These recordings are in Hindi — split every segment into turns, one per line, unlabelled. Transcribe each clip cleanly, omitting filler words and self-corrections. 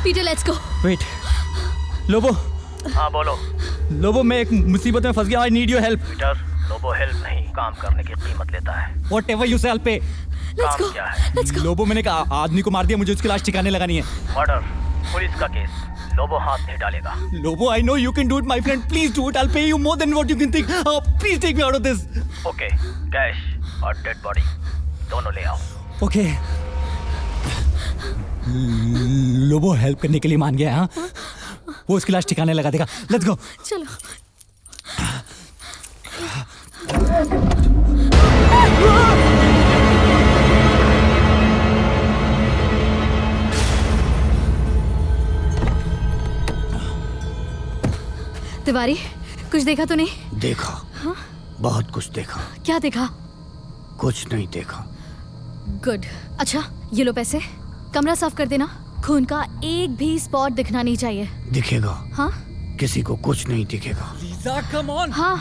Peter let's go.
Wait Lobo.
हाँ बोलो।
लोबो मैं एक मुसीबत में फंस गया। I need your help.
Peter Lobo help नहीं काम करने की कीमत लेता है।
व्हाटएवर यू से I'll pay।
Let's go.
क्या है?
Let's go.
लोबो मैंने कहा आदमी को मार दिया, मुझे उसकी लाश ठिकाने लगानी है।
मर्डर पुलिस का केस, लोबो हाथ नहीं डालेगा।
Lobo I know you can do it my friend, please do it. I'll pay you more than what you can think। Please take me out of this.
Okay cash और डेड बॉडी दोनों ले आओ।
ओके लोबो हेल्प करने के लिए मान गया। हाँ वो उसकी लाश ठिकाने लगा देगा। Let's go.
चलो। तिवारी कुछ देखा तो नहीं?
देखा।
हाँ?
बहुत कुछ देखा।
क्या देखा?
कुछ नहीं देखा।
गुड। अच्छा ये लो पैसे, कमरा साफ कर देना। खून का एक भी स्पॉट दिखना नहीं चाहिए।
दिखेगा।
हाँ
किसी को कुछ नहीं दिखेगा।
Lisa come on.
हाँ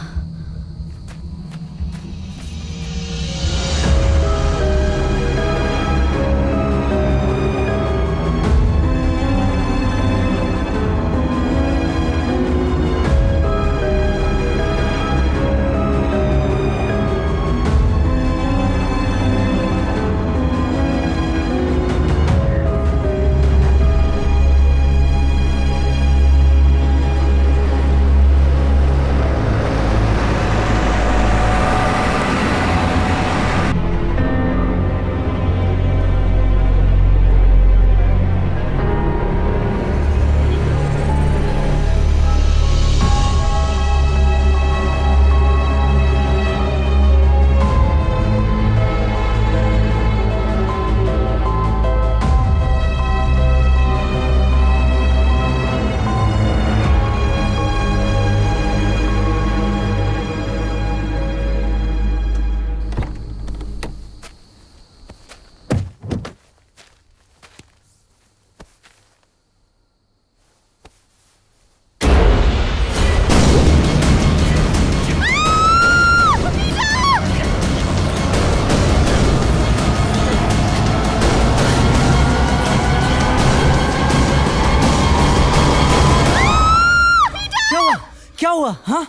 क्या हुआ? हाँ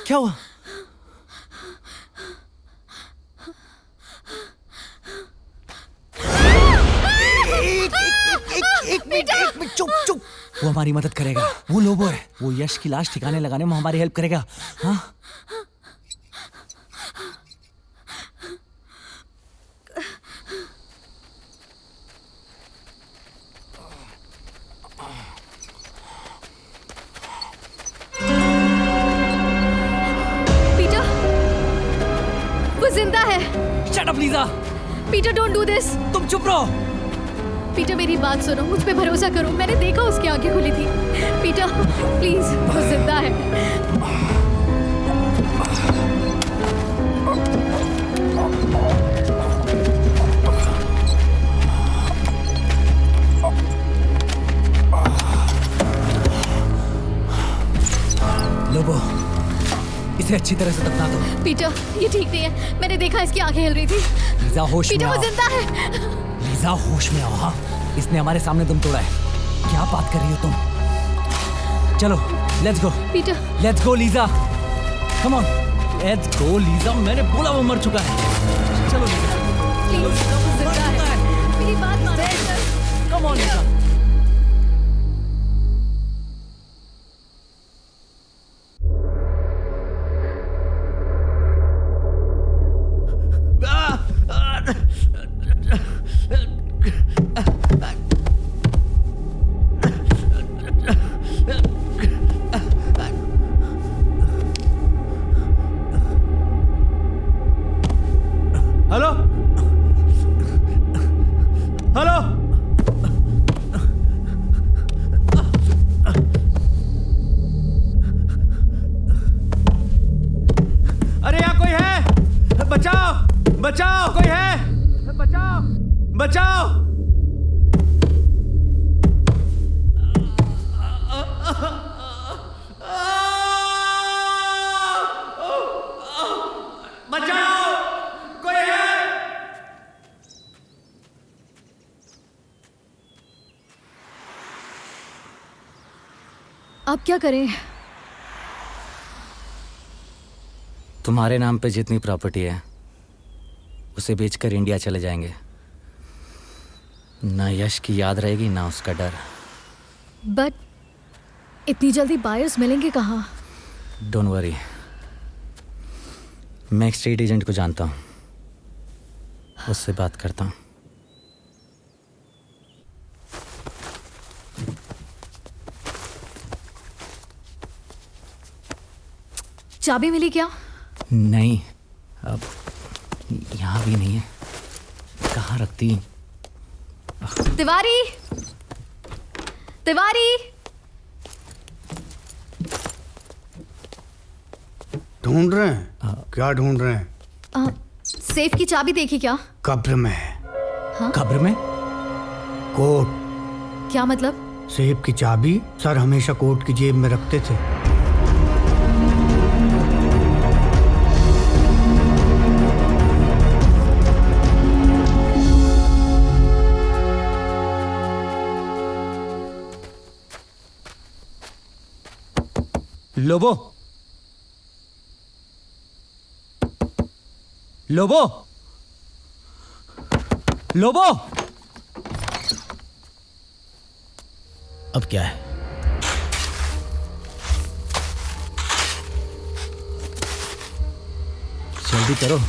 क्या हुआ? एक मिनट चुप चुप। वो हमारी मदद करेगा। वो लोबो है, वो यश की लाश ठिकाने लगाने में हमारी हेल्प करेगा। हाँ
पीटर वो जिंदा है।
Shut up Lisa.
Peter don't do this.
तुम चुप रहो।
पीटर मेरी बात सुनो, मुझ पे भरोसा करो। मैंने देखा उसकी आंखें खुली थी। पीटर प्लीज, वो जिंदा है।
लोबो इसे अच्छी तरह से दफना दो।
पीटर ये ठीक नहीं है, मैंने देखा इसकी आंखें हिल रही थी।
लीजा होश में
पीटर वो
आओ।
जिंदा है।
लीजा होश में आओ। हाँ इसने हमारे सामने दम तोड़ा है। क्या बात कर रही हो तुम? चलो let's go.
Peter
let's go Lisa, come on let's go Lisa. मैंने बोला वो मर चुका है। चलो लीजा।
प्लीज, वो जिंदा है। मेरी बात मानो Peter.
Come on Lisa. Hello hello
अब क्या करें?
तुम्हारे नाम पे जितनी प्रॉपर्टी है उसे बेचकर इंडिया चले जाएंगे। ना यश की याद रहेगी ना उसका डर।
बट इतनी जल्दी बायर्स मिलेंगे कहाँ?
डोंट वरी, मैं एक स्टेट एजेंट को जानता हूँ, उससे बात करता हूँ।
चाबी मिली क्या?
नहीं, अब यहाँ भी नहीं है। कहाँ रखती?
तिवारी, तिवारी।
ढूंढ रहे हैं? क्या ढूंढ रहे हैं?
सेफ की चाबी देखी क्या?
कब्र में है।
कब्र में?
कोट।
क्या मतलब?
सेफ की चाबी सर हमेशा कोट की जेब में रखते थे।
लोबो, लोबो, लोबो। अब क्या है? जल्दी करो,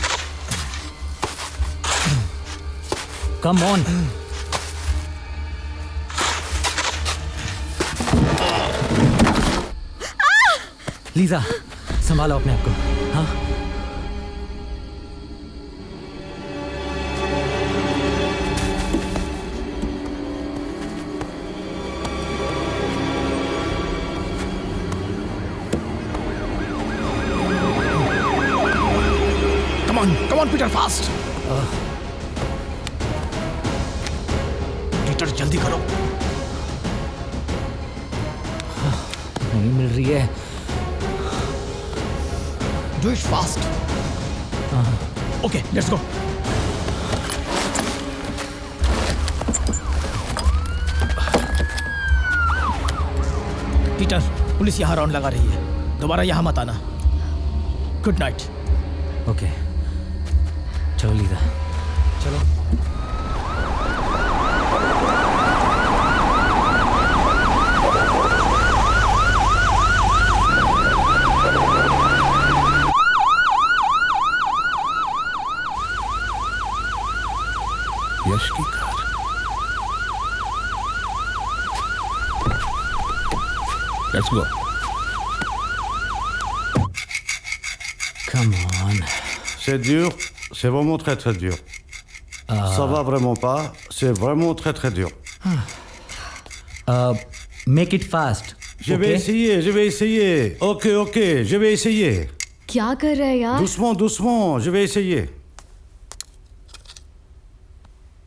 कम ऑन। लीजा, संभालो अपने आप को। हाँ,
Come on, Peter, fast. Peter, जल्दी करो।
नहीं मिल रही है।
Do it fast. Okay, let's go. Peter, police यहाँ राउंड लगा रही है, दोबारा यहाँ मत आना। Good night.
ओके, चलो लीजा, चलो।
यश की car. Let's go.
Come on.
C'est dur, c'est vraiment très très dur. Ça va vraiment pas, c'est vraiment très très dur.
Make it fast.
Je vais essayer, je vais essayer. Ok, je vais essayer.
क्या कर रहा है यार?
Doucement, doucement, je vais essayer.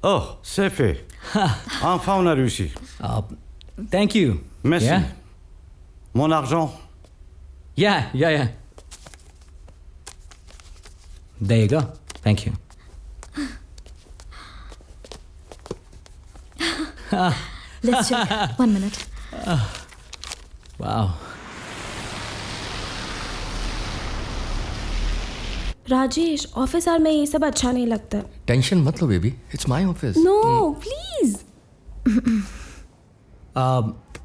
Oh, c'est fait. Enfin, on a réussi.
Thank you.
Merci.
Yeah?
Mon argent.
Yeah. There you go. Thank you.
Let's check. 1 minute.
Wow.
Rajesh, office hour में ये सब अच्छा नहीं लगता।
टेंशन मत लो baby, it's my office.
No please.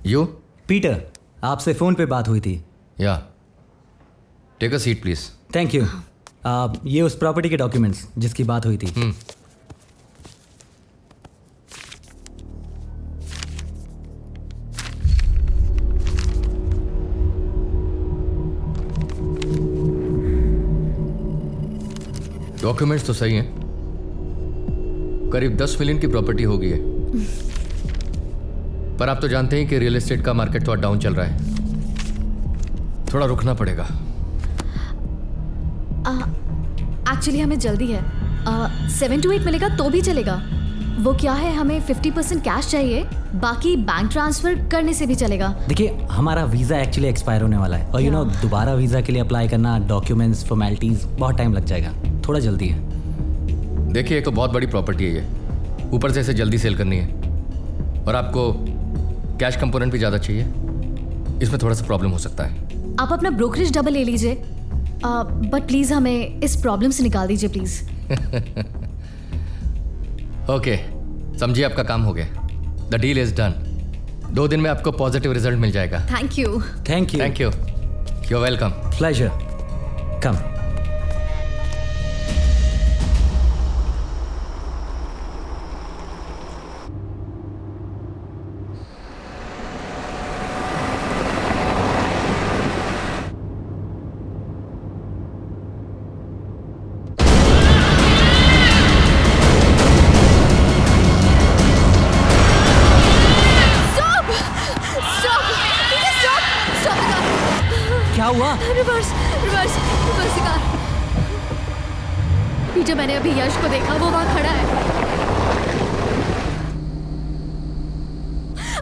You
Peter, आपसे फोन पे बात हुई थी।
Yeah take a seat please.
Thank you. ये उस प्रॉपर्टी के डॉक्यूमेंट्स जिसकी बात हुई थी।
डॉक्यूमेंट्स तो सही हैं, करीब 10 मिलियन की प्रॉपर्टी होगी है, पर आप तो जानते हैं कि रियल एस्टेट का मार्केट थोड़ा डाउन चल रहा है, थोड़ा रुकना पड़ेगा।
एक्चुअली हमें जल्दी है। 7 to 8 मिलेगा तो भी चलेगा। वो क्या है, हमें 50% कैश चाहिए, बाकी बैंक ट्रांसफर करने से भी चलेगा।
देखिए, हमारा वीज़ा एक्चुअली एक्सपायर होने वाला है और यू नो दोबारा वीज़ा के लिए अप्लाई करना, डॉक्यूमेंट्स, फॉर्मेलिटीज़, बहुत टाइम लग जाएगा। थोड़ा जल्दी है।
देखिए, एक तो बहुत बड़ी प्रॉपर्टी है ये, ऊपर से इसे जल्दी सेल करनी है और आपको कैश कंपोनेंट भी ज़्यादा चाहिए। इसमें थोड़ा सा प्रॉब्लम हो सकता है।
आप अपना ब्रोकरेज डबल ले लीजिए, बट प्लीज़ हमें इस प्रॉब्लम से निकाल दीजिए प्लीज़।
ओके, समझिए आपका काम हो गया। The deal is done. 2 दिन में आपको पॉजिटिव रिजल्ट मिल जाएगा।
Thank you.
Thank you.
Thank you, you welcome.
Pleasure. Come. क्या हुआ?
Reverse reverse reverse car. Peter, मैंने अभी यश को देखा, वो वहां खड़ा है।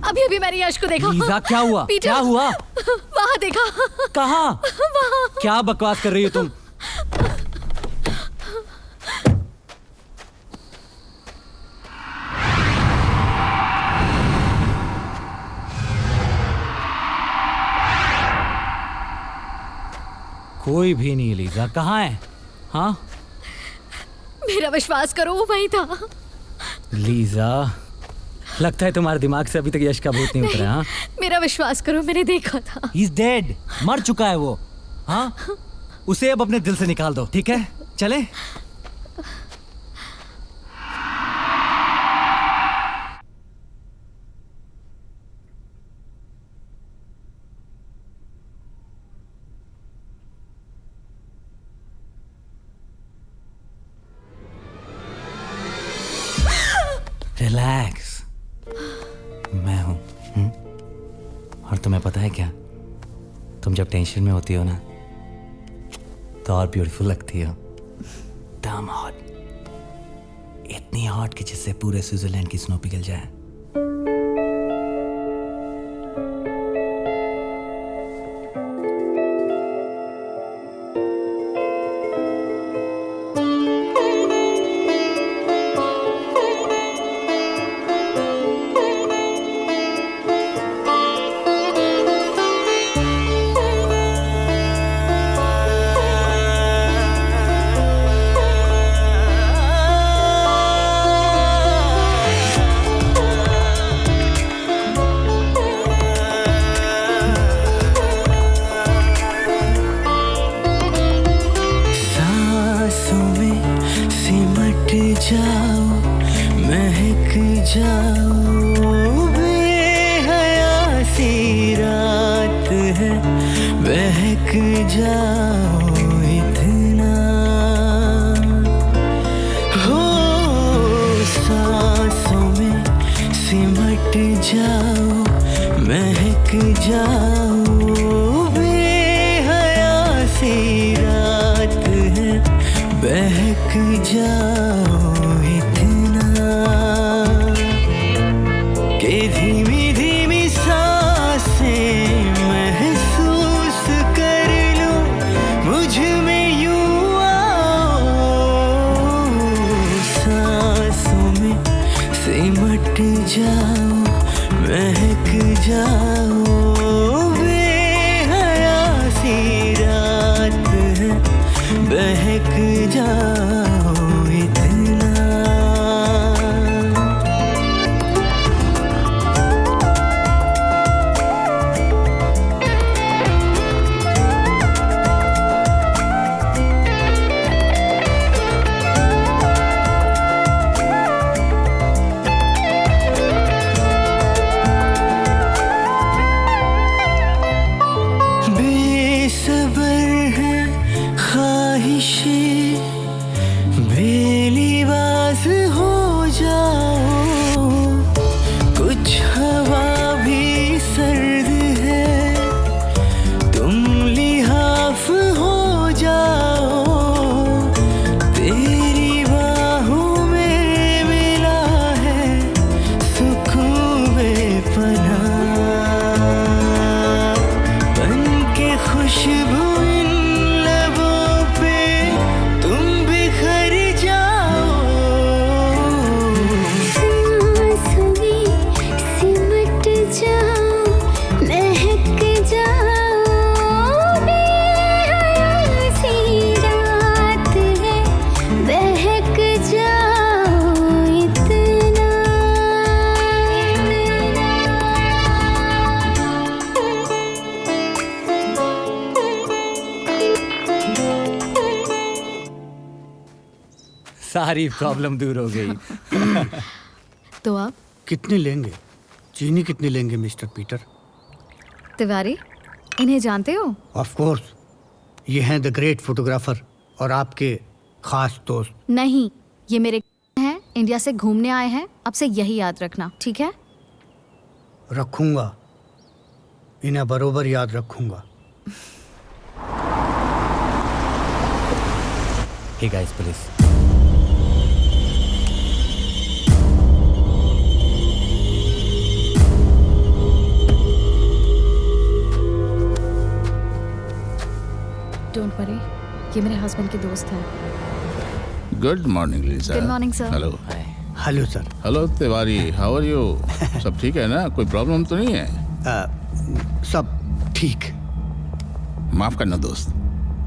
अभी अभी मैंने यश को देखा।
लीजा, क्या हुआ?
पीटर,
क्या हुआ?
वहां देखा।
कहाँ?
वहां।
क्या बकवास कर रही हो तुम? कोई भी नहीं लीजा, कहाँ है? हाँ,
मेरा विश्वास करो, वो वहीं था।
लीजा, लगता है तुम्हारे दिमाग से अभी तक यश का भूत नहीं उतरा। हाँ,
मेरा विश्वास करो, मैंने देखा था।
He's dead, मर चुका है वो। हाँ, उसे अब अपने दिल से निकाल दो, ठीक है? चले? रिलैक्स, मैं हूं। और तुम्हें पता है क्या, तुम जब टेंशन में होती हो ना तो और ब्यूटीफुल लगती हो। डैम हॉट, इतनी हॉट कि जिससे पूरे स्विट्जरलैंड की स्नो पिघल जाए। सारी प्रॉब्लम दूर हो गई।
तो आप
कितनी लेंगे? चीनी कितनी लेंगे मिस्टर पीटर?
तिवारी, इन्हें जानते हो?
ऑफ कोर्स, ये हैं द ग्रेट फोटोग्राफर और आपके खास दोस्त।
नहीं, ये मेरे हैं, इंडिया से घूमने आए हैं। अब से यही याद रखना, ठीक है?
रखूंगा, इन्हें बरोबर याद रखूंगा।
Hey guys, please.
Don't worry, ये मेरे हस्बैंड के दोस्त हैं।
Good morning Lisa.
Good morning, sir.
Hello.
Hello sir.
Hello Tiwari, how are you? सब ठीक है ना? कोई प्रॉब्लम तो नहीं है?
सब ठीक।
माफ करना दोस्त,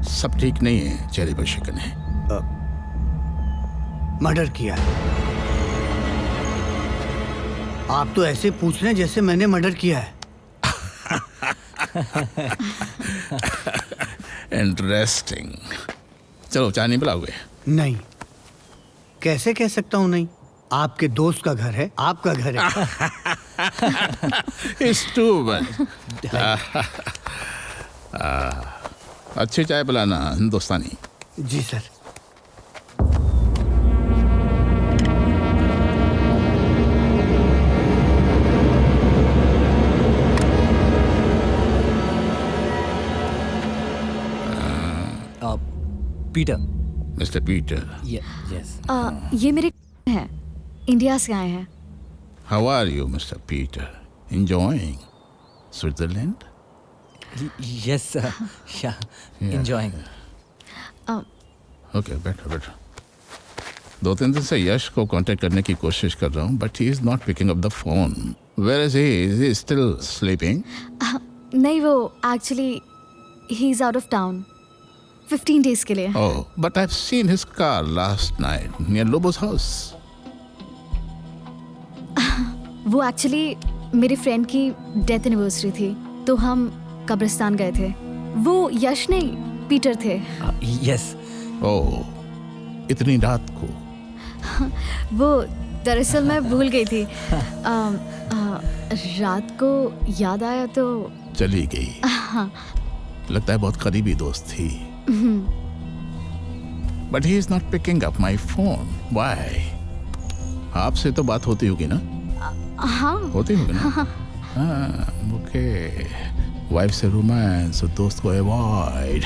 सब ठीक नहीं है, चेहरे पर शिकन है।
मर्डर किया है। आप तो ऐसे पूछ रहे हैं जैसे मैंने मर्डर किया है।
इंटरेस्टिंग। चलो, चाय नहीं पिलाओगे?
नहीं, कैसे कह सकता हूँ नहीं? आपके दोस्त का घर है, आपका घर है।
It's too much. अच्छी चाय पिलाना, हिंदुस्तानी।
जी sir.
Peter.
Mister Peter,
yes.
ये मेरे हैं, इंडिया से आए हैं।
How are you mister Peter? Enjoying Switzerland?
Yes sir, yeah enjoying.
Okay, बैठो बैठो। 2-3 दिन से यश को कांटेक्ट करने की कोशिश कर रहा हूँ, but he is not picking up the phone. Where is he? Is he still sleeping?
नहीं, वो actually he is out of town 15 days के लिए।
Oh, but I've seen his car last night near Lobo's house.
वो एक्चुअली मेरे फ्रेंड की डेथ एनिवर्सरी थी, तो हम कब्रिस्तान गए थे। वो यश नहीं, पीटर थे।
यस।
Oh, इतनी रात को?
वो दरअसल मैं भूल गई थी। रात को याद आया तो
चली गई। लगता है बहुत करीबी दोस्त थी। But he is not picking up my phone. Why? आपसे तो बात होती होगी ना?
हाँ।
होती होगी ना? हाँ, ओके। वाइफ से रोमांस और दोस्त को अवॉइड।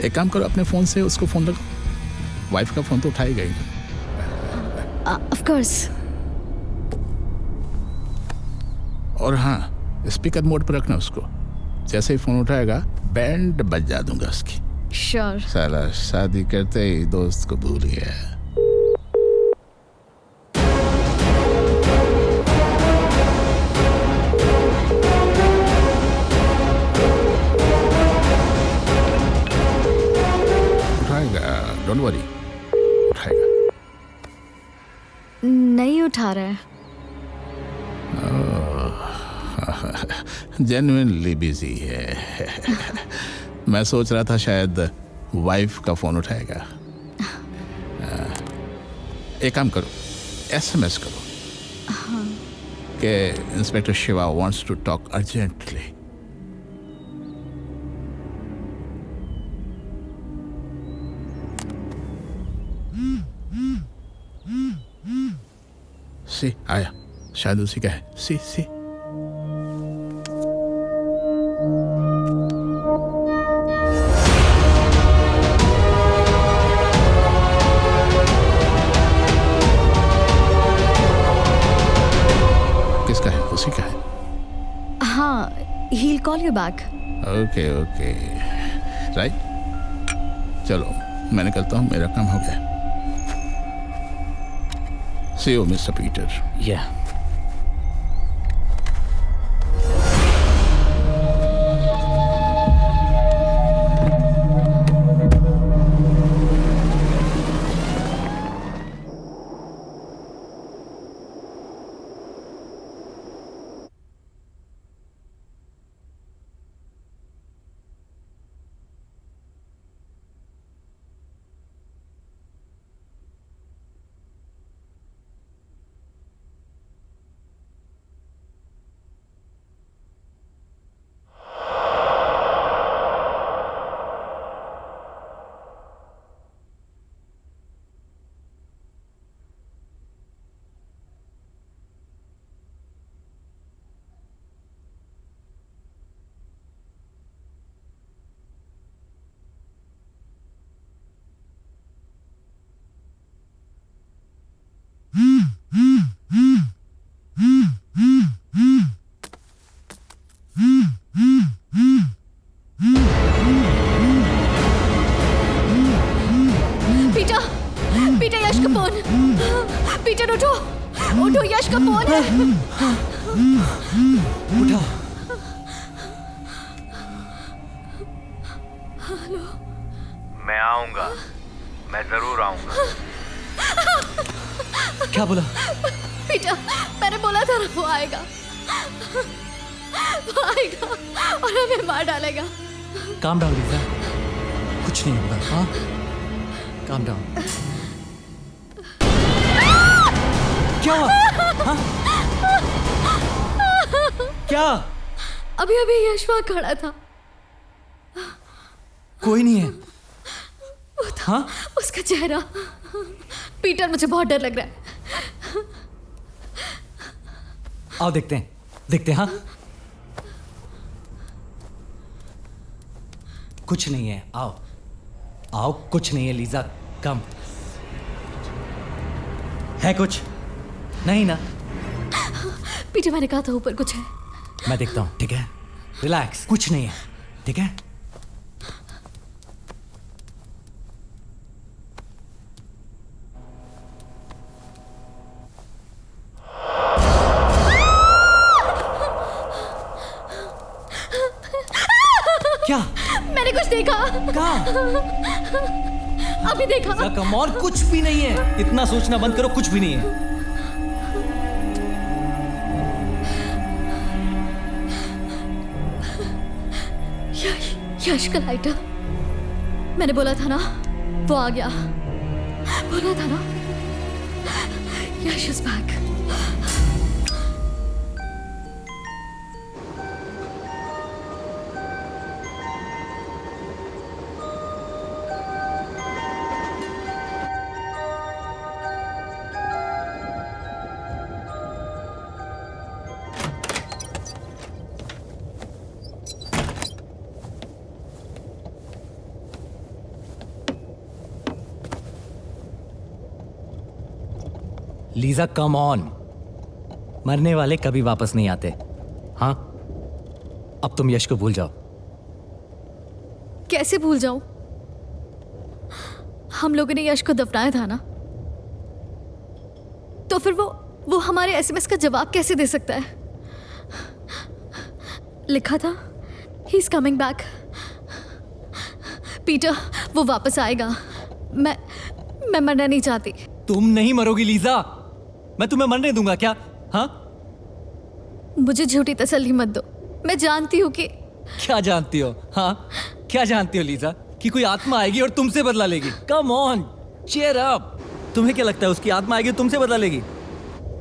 एक काम करो, अपने फोन से उसको फोन लगाओ। वाइफ का फोन तो उठाएगा ही ना।
Of course.
और हाँ, स्पीकर मोड पर रखना उसको। जैसे ही फोन उठाएगा, बैंड बजा दूंगा उसकी।
श्योर।
साला शादी करते ही दोस्त को भूल गया। उठाएगा, डोंट वरी, उठाएगा।
नहीं उठा रहा है।
जेन्युइनली बिजी है। मैं सोच रहा था शायद वाइफ का फोन उठाएगा। एक काम करो, एसएमएस करो कि inspector Shiva wants to talk urgently. सी आया, शायद उसी का है। सी किसका है? उसी का है।
हाँ, he'll call you back.
Okay okay, right. चलो, मैं निकलता हूँ, मेरा काम हो गया। See you, Mr. Peter.
या।
उठो उठो, यश का फोन है।
उठा।
मैं आऊंगा, मैं जरूर आऊंगा।
क्या बोला?
पीटर, मैंने बोला था ना वो आएगा, वो आएगा और हमें मार डालेगा।
काम डाउन लीजा, कुछ नहीं होगा। हाँ, काम डाउन। क्या हुआ? हाँ? क्या?
अभी अभी यश वहां खड़ा था।
कोई नहीं है। हाँ?
उसका चेहरा। पीटर, मुझे बहुत डर लग रहा है।
आओ देखते हैं, देखते हैं। हाँ, कुछ नहीं है। आओ आओ, कुछ नहीं है लीजा, कम है। कुछ नहीं ना?
पीटर, मैंने कहा था ऊपर कुछ है।
मैं देखता हूं, ठीक है? रिलैक्स, कुछ नहीं है, ठीक है? क्या?
मैंने कुछ देखा।
कहाँ?
अभी देखा।
कम और कुछ भी नहीं है। इतना सोचना बंद करो, कुछ भी नहीं है।
यश का लाइटर। मैंने बोला था ना, वो आ गया। बोला था ना, Yash is back.
Lisa, come on. मरने वाले कभी वापस नहीं आते। हाँ, अब तुम यश को भूल जाओ।
कैसे भूल जाऊं? हम लोगों ने यश को दफनाया था ना, तो फिर वो हमारे एसएमएस का जवाब कैसे दे सकता है? लिखा था, he is coming back. Peter, वो वापस आएगा। मैं मरना नहीं चाहती।
तुम नहीं मरोगी लीजा, मैं तुम्हें मरने दूंगा क्या? हाँ,
मुझे झूठी तसल्ली मत दो। मैं जानती हूँ कि
क्या जानती हो? हाँ, क्या जानती हो लीजा? कि कोई आत्मा आएगी और तुमसे बदला लेगी? Come on, cheer up. तुम्हें क्या लगता है उसकी आत्मा आएगी और तुमसे बदला लेगी?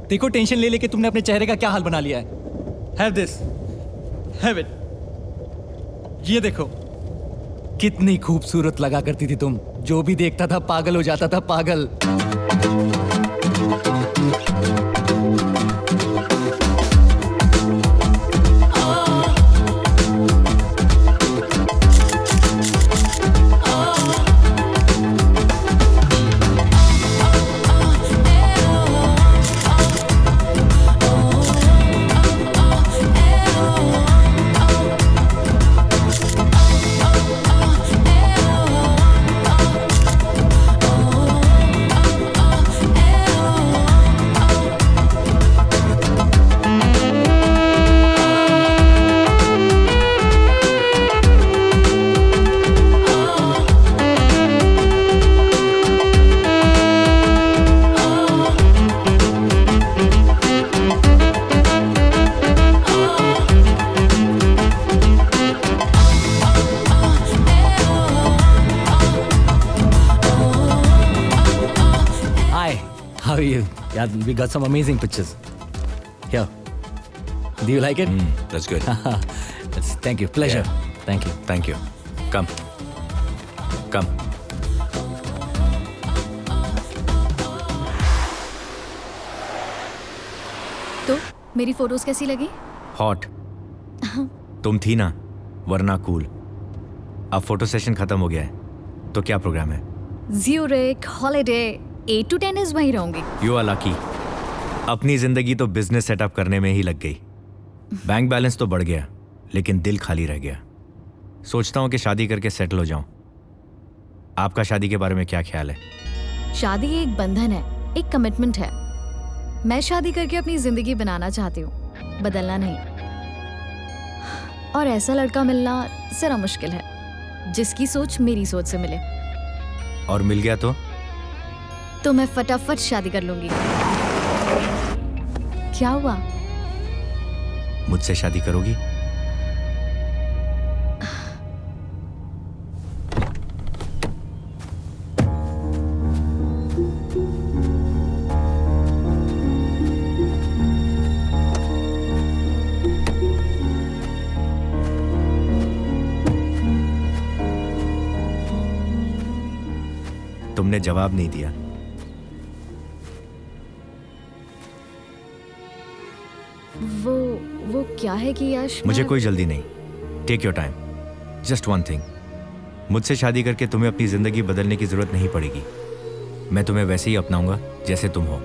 देखो, टेंशन ले लेके तुमने अपने चेहरे का क्या हाल बना लिया है। Have this, have it. ये देखो, कितनी खूबसूरत लगा करती थी तुम। जो भी देखता था पागल हो जाता था, पागल। How are you? Yeah, we got some amazing pictures. Here. Do you like it?
That's good.
Thank you. Pleasure.
Yeah.
Thank you.
Thank you. Come. Come.
तो मेरी फोटोज कैसी लगी?
हॉट। तुम थी ना, वरना कूल। अब फोटो सेशन खत्म हो गया है, तो क्या प्रोग्राम है?
ज़्यूरिक हॉलिडे 8 to 10 इज वहीं रहूंगी।
You are lucky. अपनी जिंदगी तो बिजनेस सेटअप करने में ही लग गई। बैंक बैलेंस तो बढ़ गया, लेकिन दिल खाली रह गया। सोचता हूँ कि शादी करके सेटल हो जाऊं। आपका शादी के बारे में क्या ख्याल है?
शादी एक बंधन है, एक कमिटमेंट है। मैं शादी करके अपनी जिंदगी बनाना चाहती हूँ, बदलना नहीं। और ऐसा लड़का मिलना जरा मुश्किल है जिसकी सोच मेरी सोच से मिले।
और मिल गया
तो मैं फटाफट शादी कर लूंगी। क्या हुआ?
मुझसे शादी करोगी? तुमने जवाब नहीं दिया।
वो क्या है कि यश,
मुझे
मैं-
कोई जल्दी नहीं। Take your time. Just one thing, मुझसे शादी करके तुम्हें अपनी जिंदगी बदलने की जरूरत नहीं पड़ेगी। मैं तुम्हें वैसे ही अपनाऊंगा जैसे तुम हो।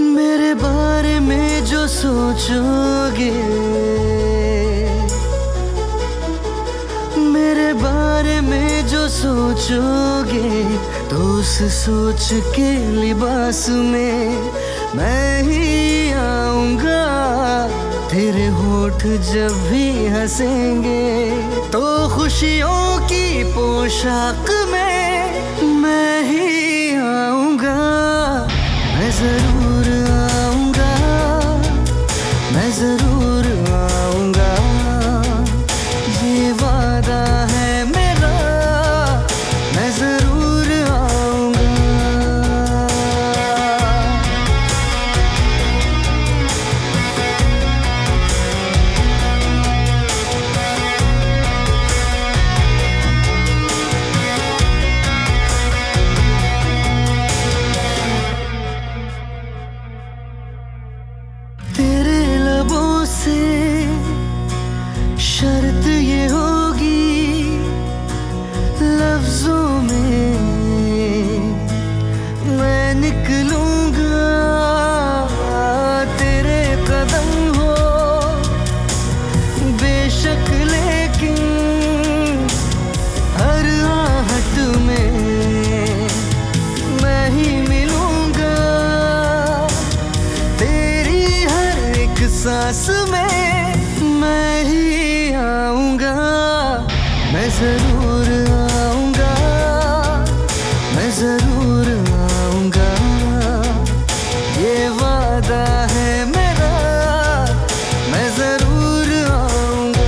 मेरे बारे में जो सोचोगे, मेरे बारे में जो सोचोगे, तो उस सोच के लिबास में मैं ही आऊंगा। तेरे होठ जब भी हंसेंगे तो खुशियों की पोशाक में मैं ही आऊंगा। मैं जरूर आऊंगा, मैं जरूर आऊंगा, ये वादा है मेरा, मैं जरूर आऊंगा। तेरे लबों से शर्त ये होगी, लफ्जों में मैं निकलूंगा। तेरे कदम हो बेशक, लेकिन हर आहट में मैं ही मिलूंगा। तेरी हर एक सांस में मैं ही आऊंगा। मैं जरूर आऊंगा, मैं जरूर आऊंगा, ये वादा है मेरा, मैं जरूर आऊंगा।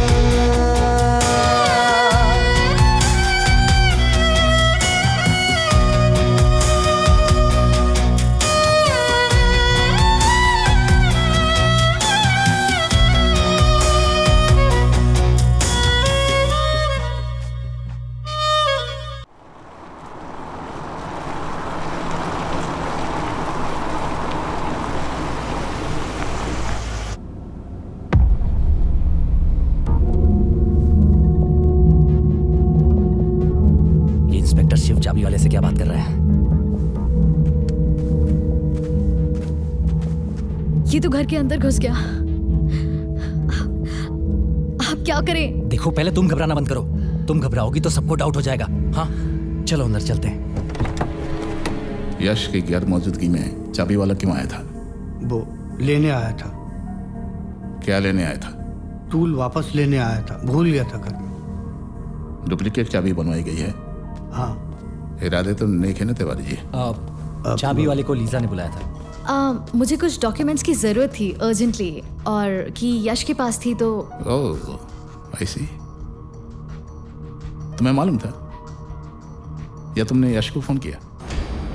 ये इंस्पेक्टर शिव चाबी वाले से क्या बात कर रहा है?
ये तो घर के अंदर घुस गया। आप क्या करें?
देखो, पहले तुम घबराना बंद करो। तुम घबराओगी तो सबको डाउट हो जाएगा। हाँ, चलो अंदर चलते हैं।
यश की गैर मौजूदगी में चाबी वाला क्यों आया था?
वो लेने आया था,
क्या लेने आया था?
टूल वापस लेने आया था, भूल गया था घर में।
डुप्लीकेट चाबी बनवाई गई है?
हाँ।
इरादे तो नेक है ना तिवारी जी?
चाबी वाले को लीजा ने बुलाया था।
मुझे कुछ डॉक्यूमेंट्स की ज़रूरत थी अर्जेंटली, और कि यश के पास थी तो।
ओह, आई सी। तुम्हें मालूम था या तुमने यश को फोन किया?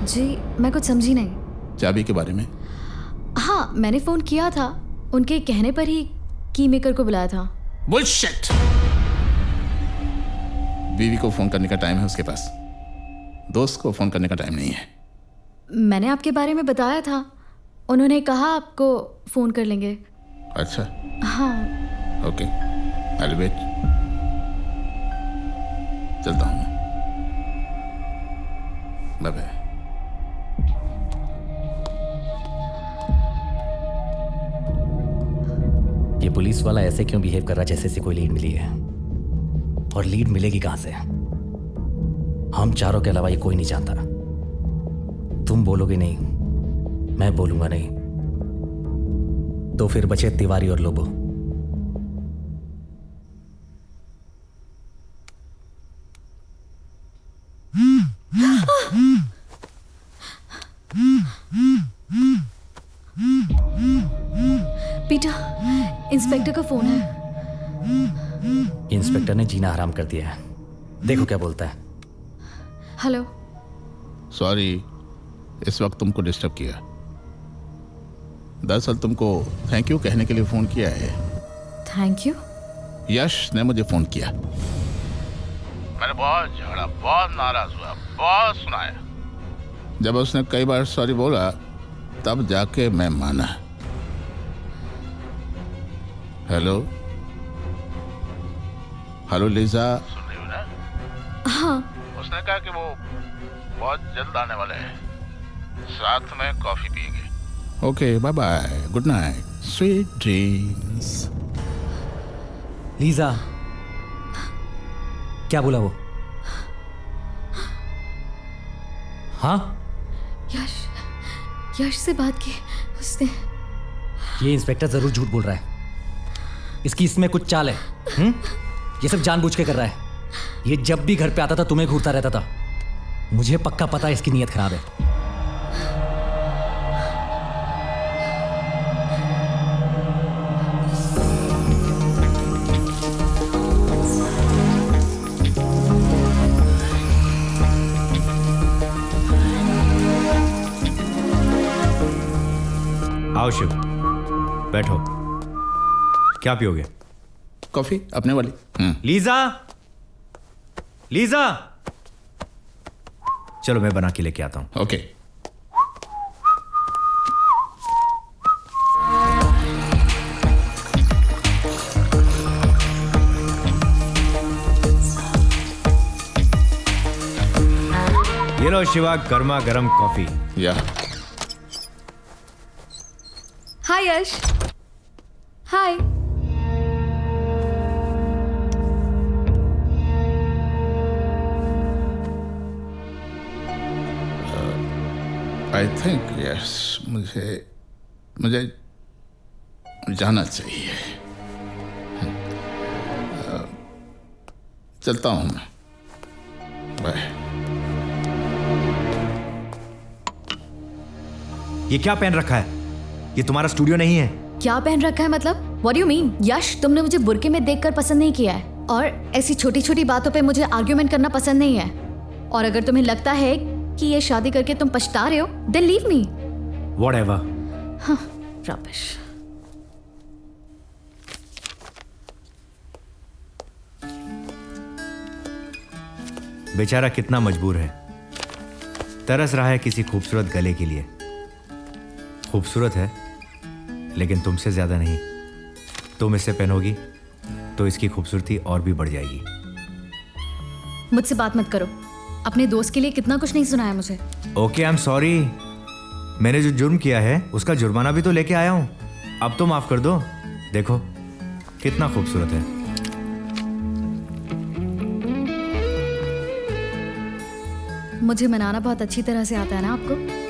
जी, मैं कुछ समझी नहीं।
चाबी के बारे में?
हाँ, मैंने फ़ोन किया था, उनके कहने पर ही की मेकर को बुलाया था।
बुलशिट! बीवी को फोन करने का टाइम है उसके पास, दोस्त को फोन करने का टाइम नहीं है।
मैंने आपके बारे में बताया था, उन्होंने कहा आपको फोन कर लेंगे।
अच्छा,
हाँ।
Okay, I will wait. चलता हूँ, बाय बाय।
ये पुलिस वाला ऐसे क्यों बिहेव कर रहा है जैसे से कोई लीड मिली है? और लीड मिलेगी कहां से? हम चारों के अलावा ये कोई नहीं जानता। तुम बोलोगे नहीं, मैं बोलूंगा नहीं, तो फिर बचे तिवारी और लोबो।
पीटर, इंस्पेक्टर का फोन है।
इंस्पेक्टर ने जीना हराम कर दिया है, देखो क्या बोलता है।
हेलो।
सॉरी, इस वक्त तुमको डिस्टर्ब किया। दरअसल तुमको थैंक यू कहने के लिए फोन किया है।
Thank you?
यश ने मुझे फोन किया। मैंने बहुत झगड़ा, बहुत नाराज हुआ, बहुत सुनाया। जब उसने कई बार सॉरी बोला तब जाके मैं माना। हेलो हेलो लीजा, सुन रही हो ना?
हाँ।
उसने कहा कि वो बहुत जल्द आने वाले हैं, साथ में कॉफी पिएंगे। Okay, bye bye, good night, sweet dreams.
Lisa, क्या बोला वो? हाँ,
यश से बात की उसने।
ये इंस्पेक्टर जरूर झूठ बोल रहा है, इसकी इसमें कुछ चाल है। ये सब जानबूझ के कर रहा है। ये जब भी घर पे आता था तुम्हें घूरता रहता था। मुझे पक्का पता है इसकी नीयत खराब है।
आओ शिव, बैठो। क्या पियोगे?
कॉफी अपने वाली।
लीजा, लीजा, चलो मैं बना के लेके आता हूं।
ओके।
ये लो शिवा, गर्मा गर्म कॉफी।
या।
हाय यश। हाय।
आई थिंक यस, मुझे जाना चाहिए। चलता हूँ मैं, बाय।
ये क्या पहन रखा है? ये तुम्हारा स्टूडियो नहीं है।
क्या पहन रखा है मतलब? What do you mean? Yash, तुमने मुझे बुर्के में देखकर पसंद नहीं किया है, और ऐसी छोटी छोटी बातों पे मुझे आर्ग्यूमेंट करना पसंद नहीं है। और अगर तुम्हें लगता है कि ये शादी करके तुम पछता रहे हो, देन लीव मी।
Whatever.
हाँ, रबिश।
बेचारा कितना मजबूर है, तरस रहा है किसी खूबसूरत गले के लिए। खूबसूरत है लेकिन तुमसे ज्यादा नहीं। तुम इसे पहनोगी तो इसकी खूबसूरती और भी बढ़ जाएगी।
मुझसे बात मत करो। अपने दोस्त के लिए कितना कुछ नहीं सुनाया मुझे।
Okay, I am sorry. मैंने जो जुर्म किया है उसका जुर्माना भी तो लेके आया हूं। अब तो माफ कर दो। देखो कितना खूबसूरत है।
मुझे मनाना बहुत अच्छी तरह से आता है ना आपको?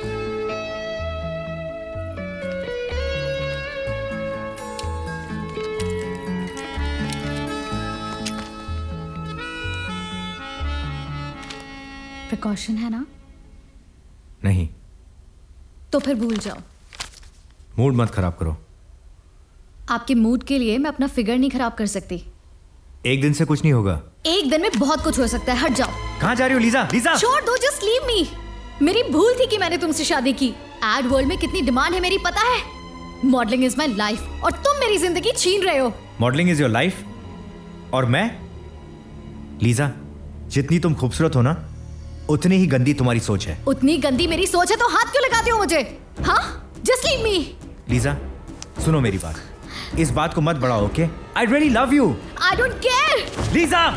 प्रिकॉशन है ना?
नहीं।
तो फिर भूल जाओ।
मूड मत खराब करो।
आपके मूड के लिए मैं अपना फिगर नहीं खराब कर सकती।
एक दिन से कुछ नहीं होगा।
एक दिन में बहुत कुछ हो सकता है। हट जाओ।
कहाँ जा रही हो लीजा? लीजा
छोड़ दो, जस्ट लीव मी। मेरी भूल थी कि मैंने तुमसे शादी की। एड वर्ल्ड में कितनी डिमांड है मेरी पता है। मॉडलिंग इज माई लाइफ और तुम मेरी जिंदगी छीन रहे हो।
मॉडलिंग इज योर लाइफ और मैं? लीजा जितनी तुम खूबसूरत हो ना, उतनी ही गंदी तुम्हारी सोच है।
उतनी गंदी मेरी सोच है तो हाथ क्यों लगाती हो मुझे? हाँ, जस्ट लीव मी।
लीजा, सुनो मेरी बात, इस बात को मत बढ़ाओ, okay? I really love you.
I don't care.
Lisa,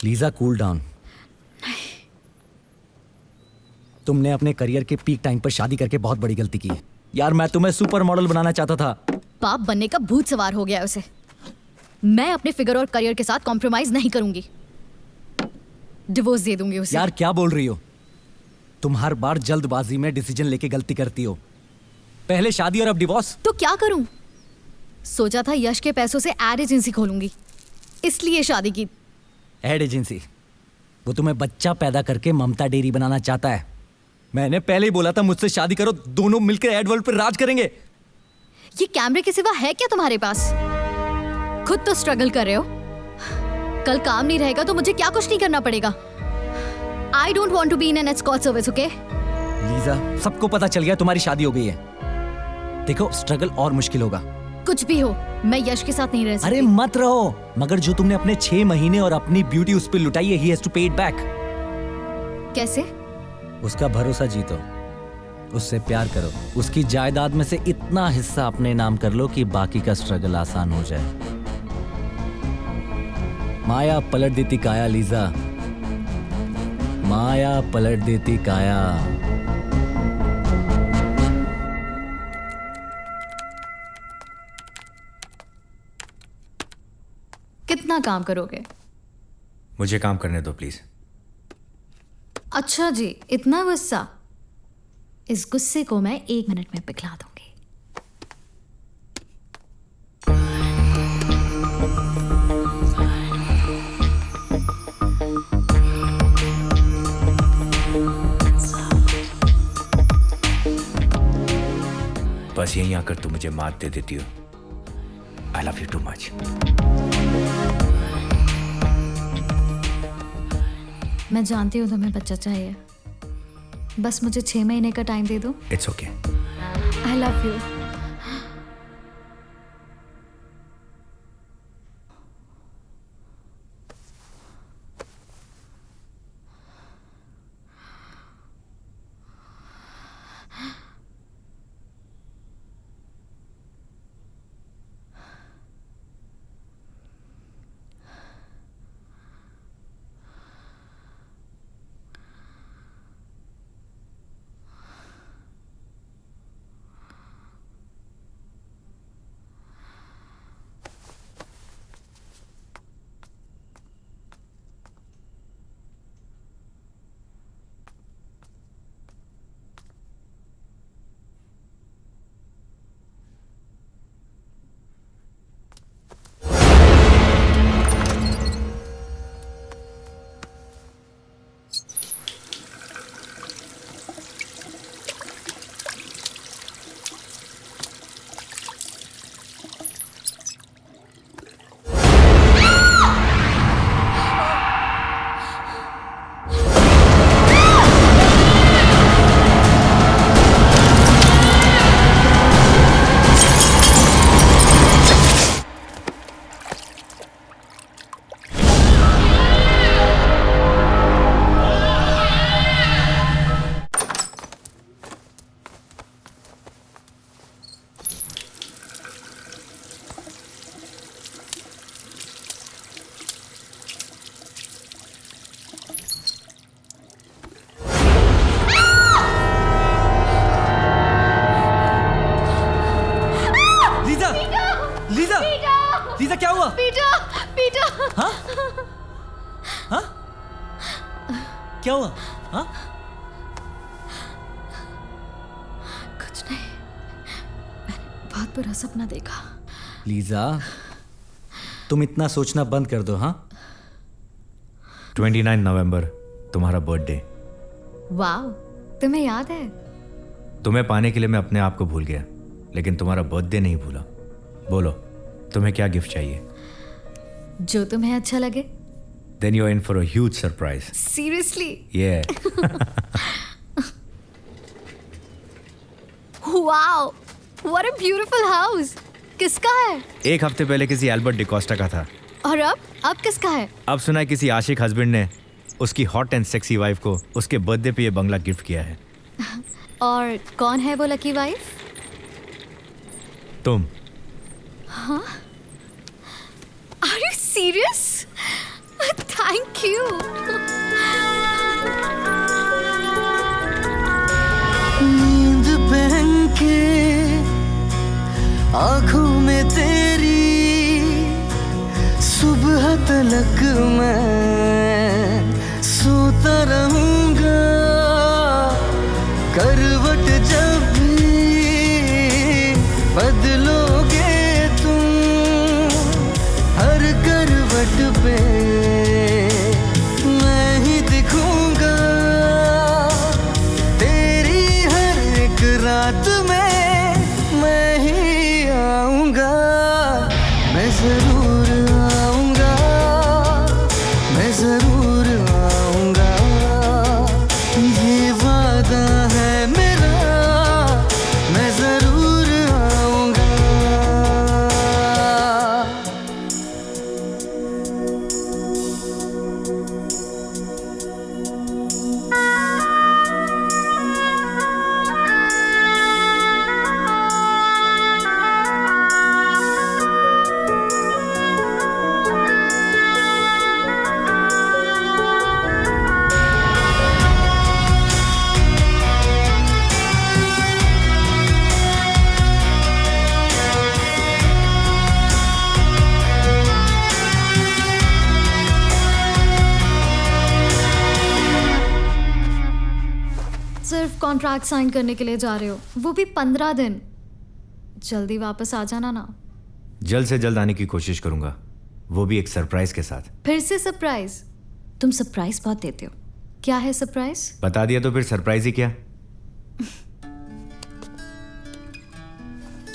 Lisa cool down. तुमने अपने करियर के पीक टाइम पर शादी करके बहुत बड़ी गलती की है यार। मैं तुम्हें सुपर मॉडल बनाना चाहता था।
बाप बनने का भूत सवार हो गया है उसे। मैं अपने फिगर और करियर के साथ कॉम्प्रोमाइज नहीं करूंगी। डिवोर्स दे दूंगी उसे।
यार क्या बोल रही हो तुम? हर बार जल्दबाजी में डिसीजन लेके गलती करती हो। पहले शादी और अब डिवोर्स।
तो क्या करूं? सोचा था यश के पैसों से एड एजेंसी खोलूंगी, इसलिए शादी की।
Ad agency? वो तुम्हें बच्चा पैदा करके ममता डेयरी बनाना चाहता है। मैंने पहले ही बोला था मुझसे शादी करो, दोनों मिलकर एड वर्ल्ड पर राज करेंगे।
ये कैमरे के सिवा है क्या तुम्हारे पास? खुद तो स्ट्रगल कर रहे हो। कल काम नहीं रहेगा तो मुझे क्या कुछ नहीं करना पड़ेगा। I don't want to be in an escort service, okay?
Lisa, सबको पता चल गया तुम्हारी शादी हो गई है। देखो, स्ट्रगल और मुश्किल होगा।
कुछ भी हो, मैं यश के साथ नहीं रह सकती।
अरे मत रहो, मगर जो तुमने अपने 6 महीने और अपनी ब्यूटी उस पर लुटाई है, ही हैज टू पे इट बैक।
कैसे?
उसका भरोसा जीतो, उससे प्यार करो, उसकी जायदाद में से इतना हिस्सा अपने नाम कर लो कि बाकी का स्ट्रगल आसान हो जाए। माया पलट देती काया लीजा, माया पलट देती काया।
कितना काम करोगे?
मुझे काम करने दो प्लीज।
अच्छा जी, इतना गुस्सा? इस गुस्से को मैं 1 मिनट में पिघला दूंगी।
बस यहीं आकर तू मुझे मात दे देती हो। आई लव यू टू मच।
मैं जानती हूँ तुम्हें बच्चा चाहिए, बस मुझे 6 महीने का टाइम दे दो।
It's okay.
I love you.
Lisa क्या हुआ?
Peter, Peter.
हाँ? हाँ? क्या हुआ? हाँ?
कुछ नहीं, मैंने बहुत बुरा सपना देखा।
लीजा, तुम इतना सोचना बंद कर दो। हाँ,
29 नवंबर तुम्हारा बर्थडे।
वाह, तुम्हें याद है?
तुम्हें पाने के लिए मैं अपने आप को भूल गया, लेकिन तुम्हारा बर्थडे नहीं भूला। बोलो, तुम्हें क्या गिफ्ट चाहिए?
जो तुम्हें अच्छा लगे।
Then you're in for a huge surprise.
Seriously?
Yeah.
Wow, what a beautiful house. किसका है?
एक हफ्ते पहले किसी एल्बर्ट डिकोस्टा का था।
और अब किसका है?
अब सुना है किसी आशिक हस्बैंड ने उसकी हॉट एंड सेक्सी वाइफ को उसके बर्थडे पे ये बंगला गिफ्ट किया है।
और कौन है वो लकी वाइफ?
तुम।
हाँ? Are you serious? Thank you.
नींद बहन के आँखों में तेरी सुबह तलक मैं सोता रहूंगा। करवट जब भी बदलोगे तुम, हर करवट पे मैं ही दिखूंगा। तेरी हर एक रात में मैं ही आऊंगा। मैं जरूर आऊंगा, मैं जरूर आऊंगा। ये वादा है मेरा, मैं जरूर आऊंगा।
सिर्फ कॉन्ट्रैक्ट साइन करने के लिए जा रहे हो, वो भी 15 दिन। जल्दी वापस आ जाना ना।
जल्द से जल्द आने की कोशिश करूंगा, वो भी एक सरप्राइज के साथ।
फिर से सरप्राइज? तुम सरप्राइज बहुत देते हो। क्या है सरप्राइज?
बता दिया तो फिर सरप्राइज ही क्या।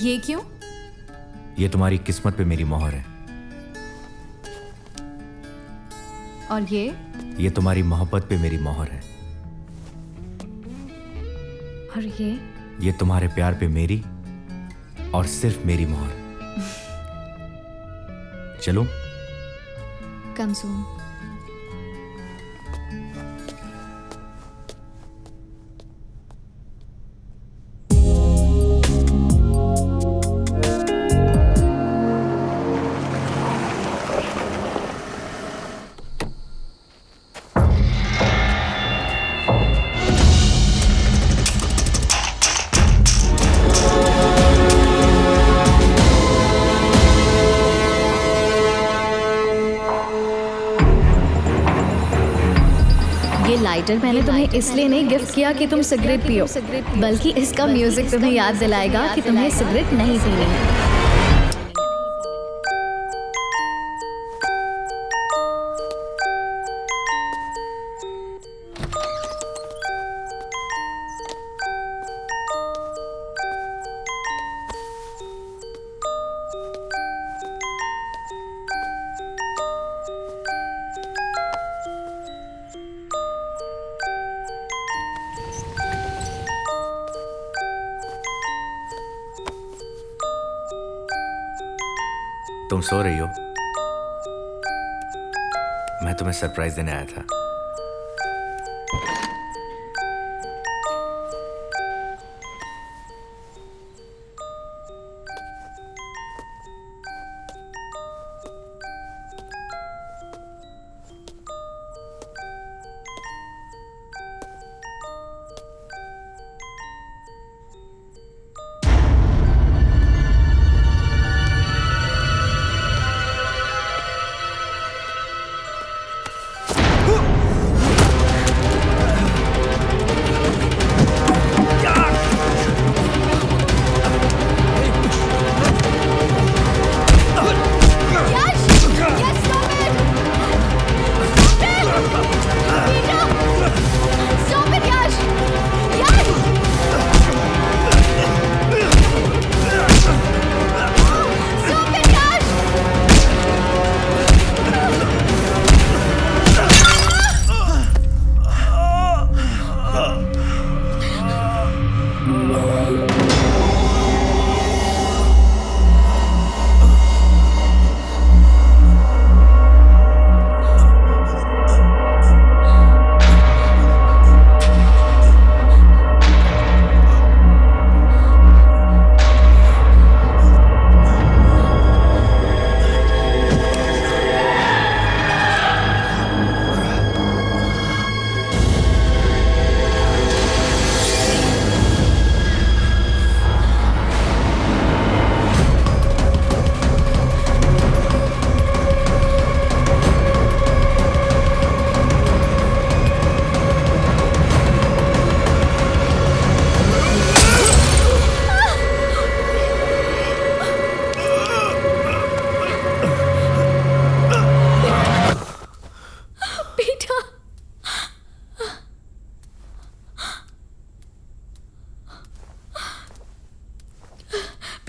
ये क्यों?
ये तुम्हारी किस्मत पे मेरी मोहर है।
और
ये तुम्हारी मोहब्बत पे मेरी मोहर है।
और
ये तुम्हारे प्यार पे मेरी और सिर्फ मेरी मोहर। चलो
कम सून। लाइटर मैंने तुम्हें इसलिए नहीं गिफ्ट किया कि तुम सिगरेट पियो, बल्कि इसका म्यूजिक तुम्हें याद दिलाएगा कि तुम्हें सिगरेट नहीं पीनी है।
तुम सो रही हो? मैं तुम्हें सरप्राइज देने आया था।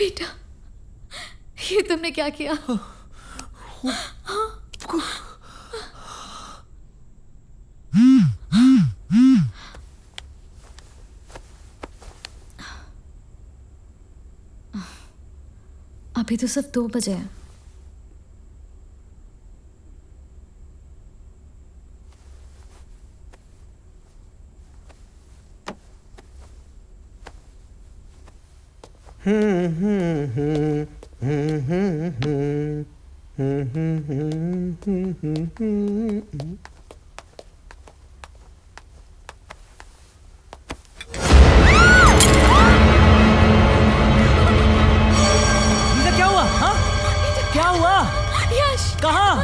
बेटा, ये तुमने क्या किया? अभी तो सिर्फ 2 बजे हैं।
क्या हुआ? हाँ? क्या हुआ?
यश,
कहाँ?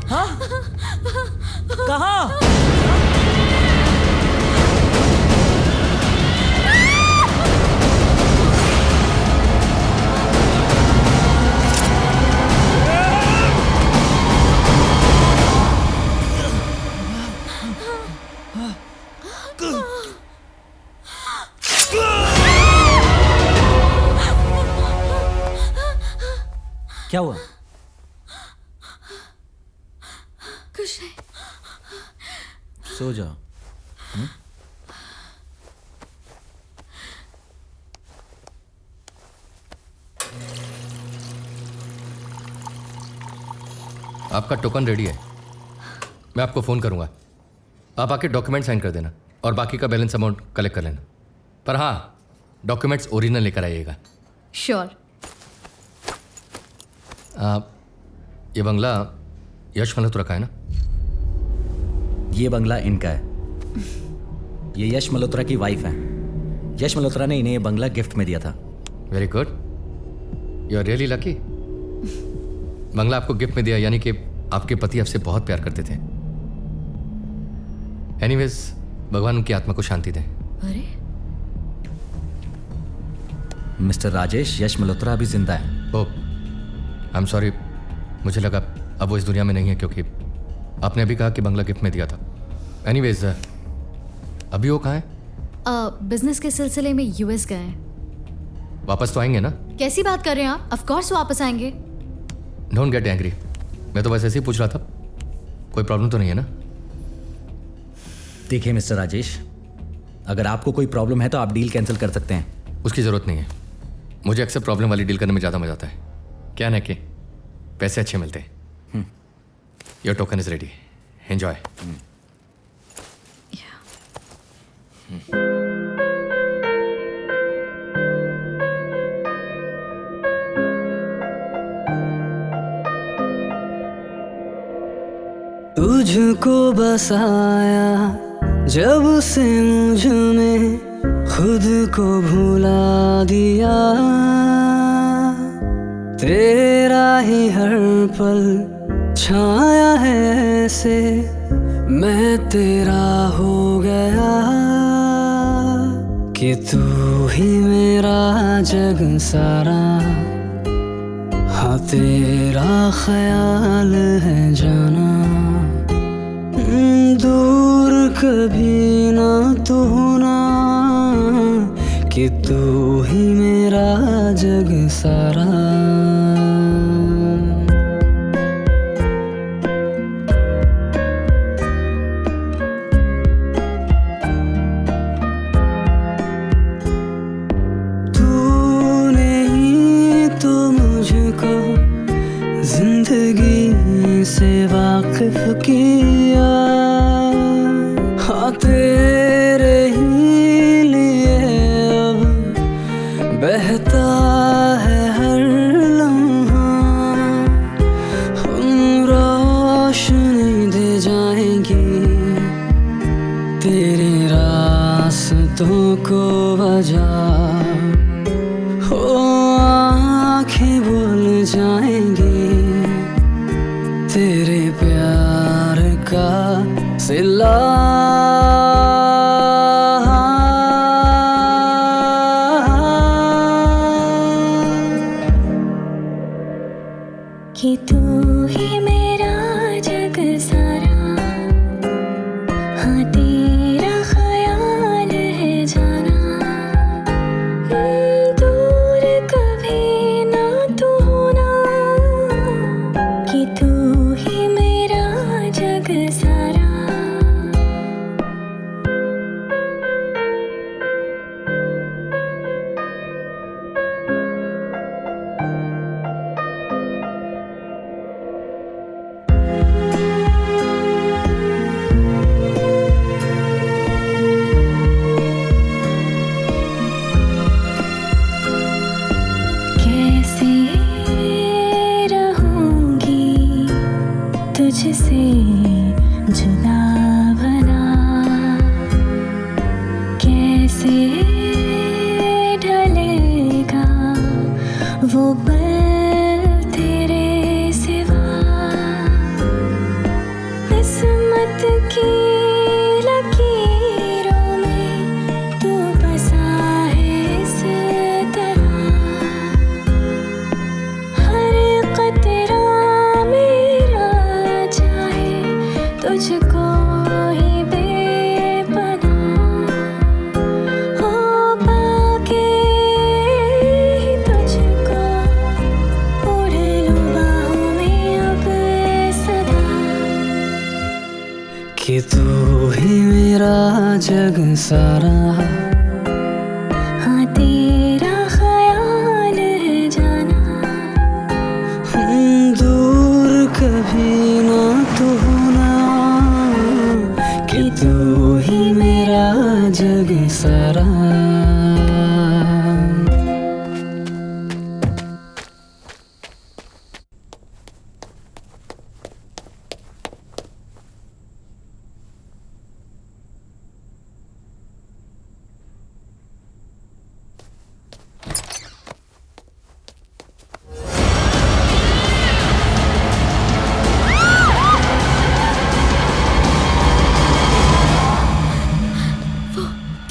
हाँ? कहाँ?
क्या हुआ?
कुछ नहीं।
सो जाओ।
आपका टोकन रेडी है, मैं आपको फ़ोन करूंगा। आप आके डॉक्यूमेंट साइन कर देना और बाकी का बैलेंस अमाउंट कलेक्ट कर लेना। पर हाँ, डॉक्यूमेंट्स ओरिजिनल लेकर आइएगा।
श्योर।
ये बंगला यश मल्होत्रा का है ना?
ये बंगला इनका है। ये यश मल्होत्रा की वाइफ है। यश मल्होत्रा ने इन्हें ये बंगला गिफ्ट में दिया था।
Very good, you are really lucky. बंगला आपको गिफ्ट में दिया यानी कि आपके पति आपसे बहुत प्यार करते थे। एनीवेज, भगवान उनकी आत्मा को शांति दें।
अरे
मिस्टर राजेश, यश मल्होत्रा अभी जिंदा है।
ओह, आई एम सॉरी, मुझे लगा अब वो इस दुनिया में नहीं है क्योंकि आपने अभी कहा कि बंगला गिफ्ट में दिया था। एनीवेज, अभी वो कहाँ है?
बिजनेस के सिलसिले में यूएस गए हैं।
वापस तो आएंगे ना?
कैसी बात कर रहे हैं आप? ऑफ कोर्स वापस आएंगे।
डोंट गेट एंग्री, मैं तो बस ऐसे ही पूछ रहा था। कोई प्रॉब्लम तो नहीं है ना?
देखिए मिस्टर राजेश, अगर आपको कोई प्रॉब्लम है तो आप डील कैंसिल कर सकते हैं।
उसकी ज़रूरत नहीं है। मुझे अक्सर प्रॉब्लम वाली डील करने में ज़्यादा मजा आता है। क्या ना कि पैसे अच्छे मिलते हैं। Your token is ready, enjoy.
तुझको बसाया जब से मुझ में खुद को भुला दिया, तेरा ही हर पल छाया है ऐसे, मैं तेरा हो गया कि तू ही मेरा जग सारा। हाँ तेरा ख्याल है जाना, दूर कभी ना तू होना, कि तू ही मेरा जग सारा। तूने ही तो मुझको जिंदगी से वाकिफ किया, हाँ तेरे ही लिए अब बहता है हर लम्हा। हम रोशनी दे जाएंगी तेरे रास्तों को बजा, हो आँखें भूल जाएंगी तेरे प्यार का सिला।
कि तू ही मेरा जग सारा, हाँ तेरा ख्याल है जाना, दूर कभी
जग सारा।
हाँ तेरा ख्याल है जाना।
दूर कभी ना तो होना कि तू ही मेरा जग सारा।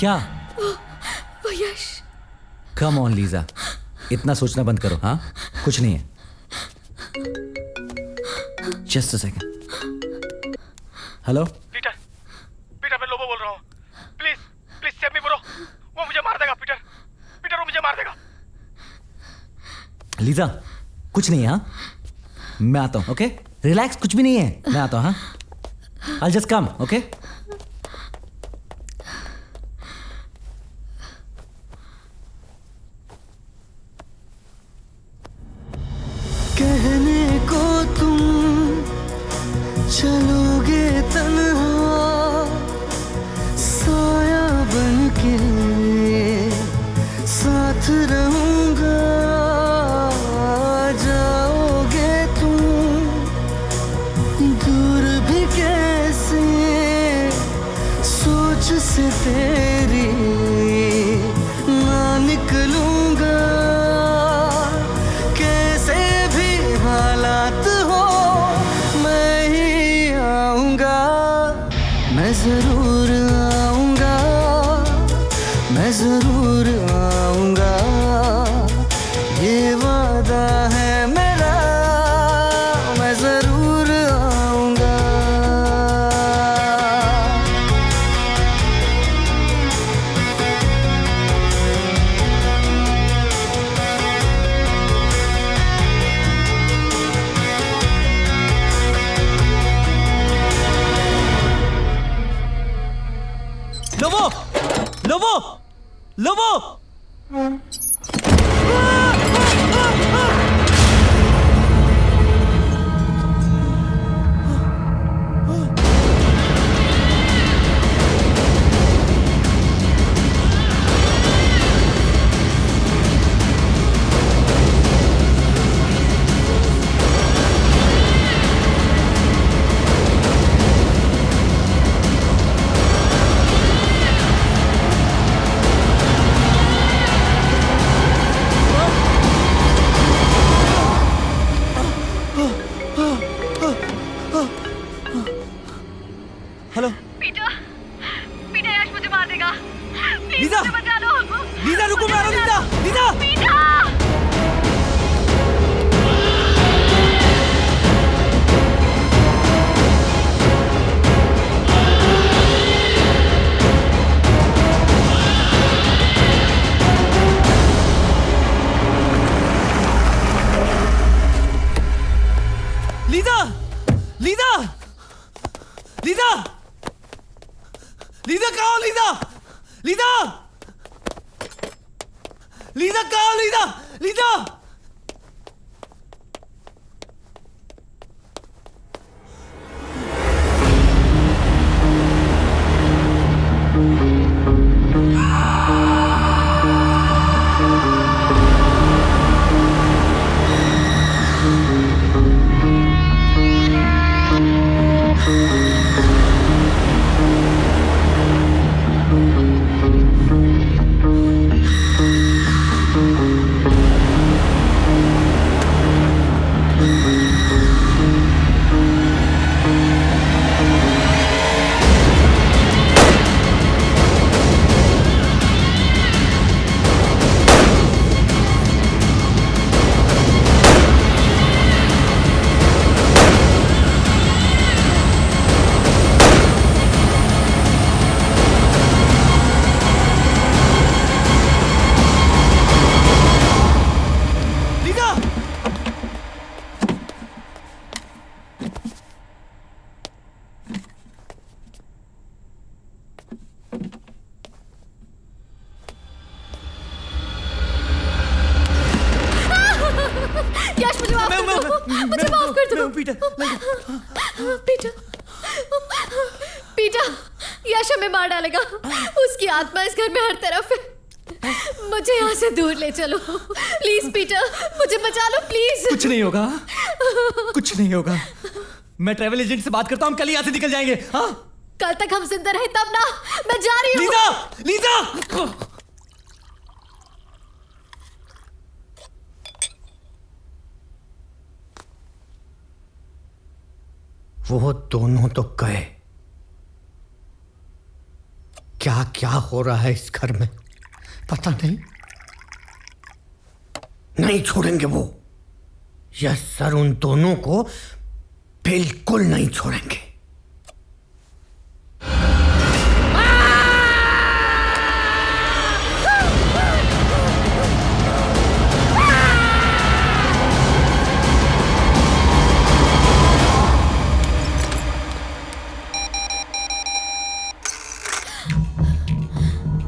क्या?
वो यश।
कम ऑन लीजा, इतना सोचना बंद करो। हाँ, कुछ नहीं है। Just a second. Hello
Peter, Peter मैं लोबो बोल रहा हूँ। Please please save me bro. वो मुझे मार देगा पीटर। पीटर वो मुझे मार देगा।
लीजा, कुछ नहीं है। हाँ, मैं आता हूँ। ओके, रिलैक्स, कुछ भी नहीं है। मैं आता हूँ। हाँ, I'll just come. ओके।
कहने को तुम चलोगे तन्हा, साया बनके साथ रहूंगा। जाओगे तुम दूर भी कैसे, सोच से तेरी ना निकलूंगा। कैसे भी हालात हो मैं ही आऊंगा। मैं जरूर आऊंगा, मैं जरूर आऊंगा। ये वादा है मेरा, मैं जरूर आऊंगा।
Lobo, Lobo, Lobo. Hello
Peter, Peter Yash मुझे मार देगा। प्लीज
लीजा,
मुझे बचा लो।
लीजा रुको, मैं आ रहा हूँ। Lisa, Lisa.
Peter.
Lisa, Lisa, Lisa, Lisa कहाँ हो? लीजा, लीजा, लीजा कहाँ हो? Lisa, Lisa.
हूँ पीटर। पीटर, पीटर, यश हमें मार डालेगा। उसकी आत्मा इस घर में हर तरफ है। मुझे यहाँ से दूर ले चलो प्लीज पीटर, मुझे बचा लो प्लीज।
कुछ नहीं होगा, कुछ नहीं होगा। मैं ट्रैवल एजेंट से बात करता हूँ, कल ही यहाँ से निकल जाएंगे। हाँ,
कल तक हम जिंदा रहे तब ना। मैं जा रही हूँ।
Lisa, Lisa.
वो दोनों तो गए। क्या क्या हो रहा है इस घर में पता नहीं। नहीं छोड़ेंगे वो। यस सर, उन दोनों को बिल्कुल नहीं छोड़ेंगे।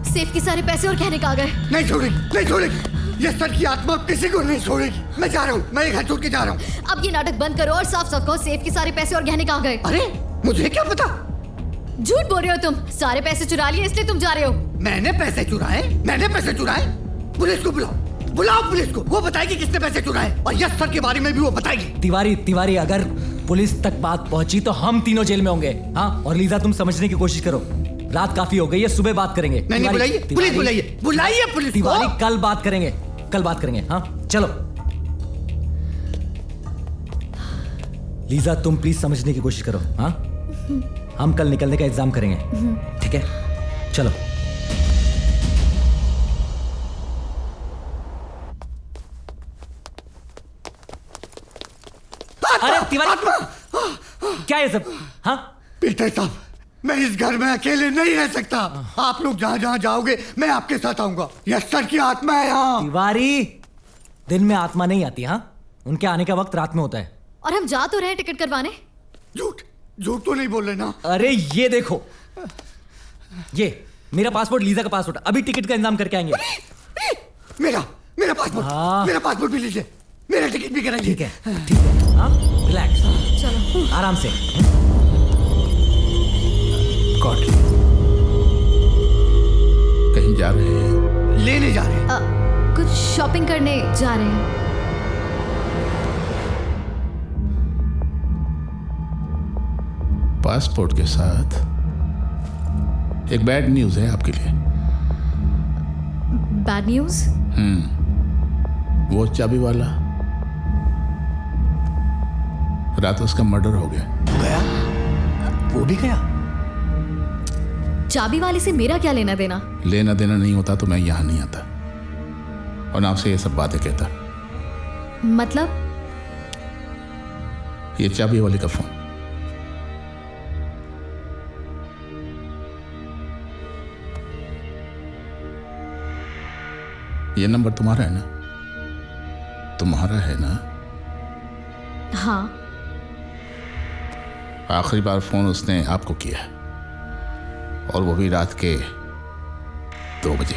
सेफ के सारे पैसे और गहने कहाँ गए?
नहीं छोड़ेगी, नहीं छोड़ेगी। ये सर की आत्मा किसी को नहीं छोड़ेगी। मैं जा रहा हूँ, मैं ये घर छोड़ के जा रहा हूँ।
अब ये नाटक बंद करो और साफ साफ कहो सेफ के सारे पैसे और गहने कहाँ गए?
अरे मुझे क्या पता।
झूठ बोल रहे हो तुम। सारे पैसे चुरा लिए इसलिए तुम जा रहे हो।
मैंने पैसे चुराए? मैंने पैसे चुराए? पुलिस को बुलाओ, बुलाओ पुलिस को। वो बताएगी किसने पैसे चुराए और यस सर के बारे में भी वो बताएगी।
तिवारी, अगर पुलिस तक बात पहुंची तो हम तीनों जेल में होंगे। हाँ, और लीजा तुम समझने की कोशिश करो। रात काफी हो गई है, सुबह बात करेंगे।
नहीं, बुलाइए पुलिस, बुलाइए, बुलाइए पुलिस को।
तिवारी, कल बात करेंगे, कल बात करेंगे। हाँ चलो। लीजा तुम प्लीज समझने की कोशिश करो। हाँ, हम कल निकलने का इंतजाम करेंगे, ठीक है? चलो। अरे तिवारी, क्या ये सब? हाँ
पीटर साहब, मैं इस घर में अकेले नहीं रह सकता। आप लोग जहाँ जहाँ जाओगे मैं आपके साथ आऊंगा। यस सर की आत्मा है यहाँ।
तिवारी, दिन में आत्मा नहीं आती। हाँ, उनके आने का वक्त रात में होता है।
और हम जा तो रहे हैं टिकट करवाने।
झूठ, झूठ तो नहीं बोल रहे ना?
अरे ये देखो, ये मेरा पासपोर्ट, लीजा का पासपोर्ट। अभी टिकट का इंतजाम करके आएंगे।
मेरा पासपोर्ट।
हाँ।
मेरा पासपोर्ट भी लीजिए, मेरा टिकट भी कराइए।
ठीक है, ठीक है। हाँ, रिलैक्स,
चलो
आराम से।
गॉड,
कहीं जा रहे हैं?
लेने जा रहे हैं।
कुछ शॉपिंग करने जा रहे हैं।
पासपोर्ट के साथ एक बैड न्यूज है आपके लिए।
Bad news?
वो चाबी वाला, रात उसका मर्डर हो गया।
गया? वो भी गया?
चाबी वाले से मेरा क्या लेना देना?
लेना देना नहीं होता तो मैं यहां नहीं आता और आपसे ये सब बातें कहता।
मतलब?
ये चाबी वाले का फोन। ये नंबर तुम्हारा है ना? तुम्हारा है ना?
हाँ।
आखिरी बार फोन उसने आपको किया और वो भी रात के 2 बजे।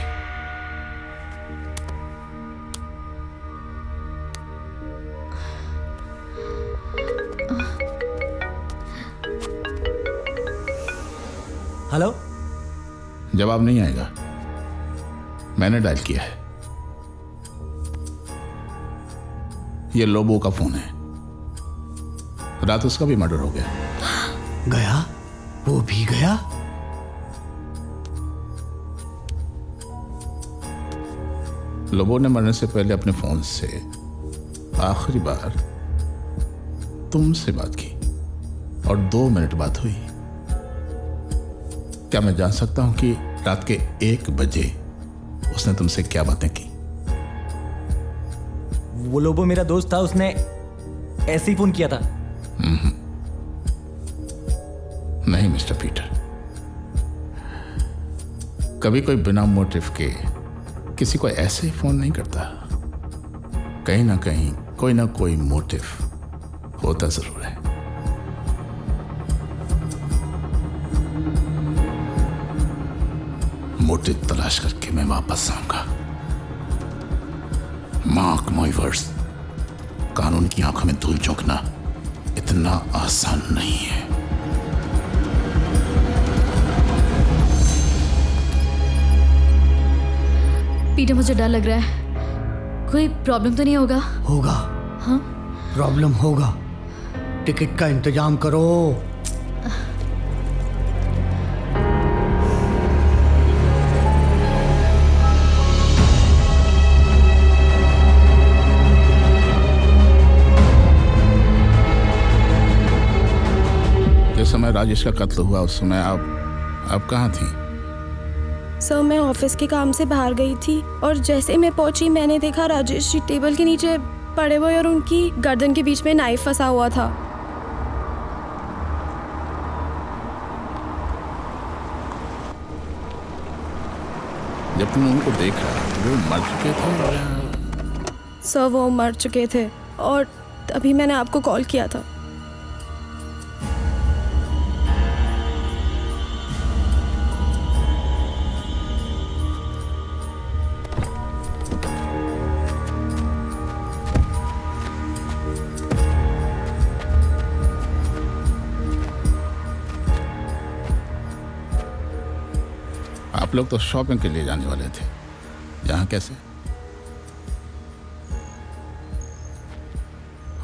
हेलो?
जवाब नहीं आएगा, मैंने डायल किया है। ये लोबो का फोन है। रात उसका भी मर्डर हो गया।
गया? वो भी गया?
लोबो ने मरने से पहले अपने फोन से आखिरी बार तुमसे बात की और 2 मिनट बात हुई। क्या मैं जान सकता हूं कि रात के 1 बजे उसने तुमसे क्या बातें की?
वो लोबो मेरा दोस्त था, उसने ऐसे ही फोन किया था।
नहीं मिस्टर पीटर, कभी कोई बिना मोटिव के किसी को ऐसे ही फोन नहीं करता। कहीं ना कहीं कोई ना कोई मोटिव होता जरूर है। मोटिव तलाश करके मैं वापस आऊंगा। मार्क माय वर्ड्स, कानून की आंखों में धूल झोंकना इतना आसान नहीं है।
पीटर, मुझे डर लग रहा है। कोई प्रॉब्लम तो नहीं होगा?
होगा।
हाँ?
प्रॉब्लम होगा। टिकट का इंतजाम करो।
जिस समय राजेश का कत्ल हुआ उस समय आप कहाँ थी?
सर, मैं ऑफिस के काम से बाहर गई थी और जैसे मैं पहुंची मैंने देखा राजेश जी टेबल के नीचे पड़े हुए और उनकी गर्दन के बीच में नाइफ फंसा हुआ था।
जब तुमने उनको देखा वो मर चुके थे?
सर, वो मर चुके थे और तभी मैंने आपको कॉल किया था।
आप लोग तो शॉपिंग के लिए जाने वाले थे, यहाँ कैसे?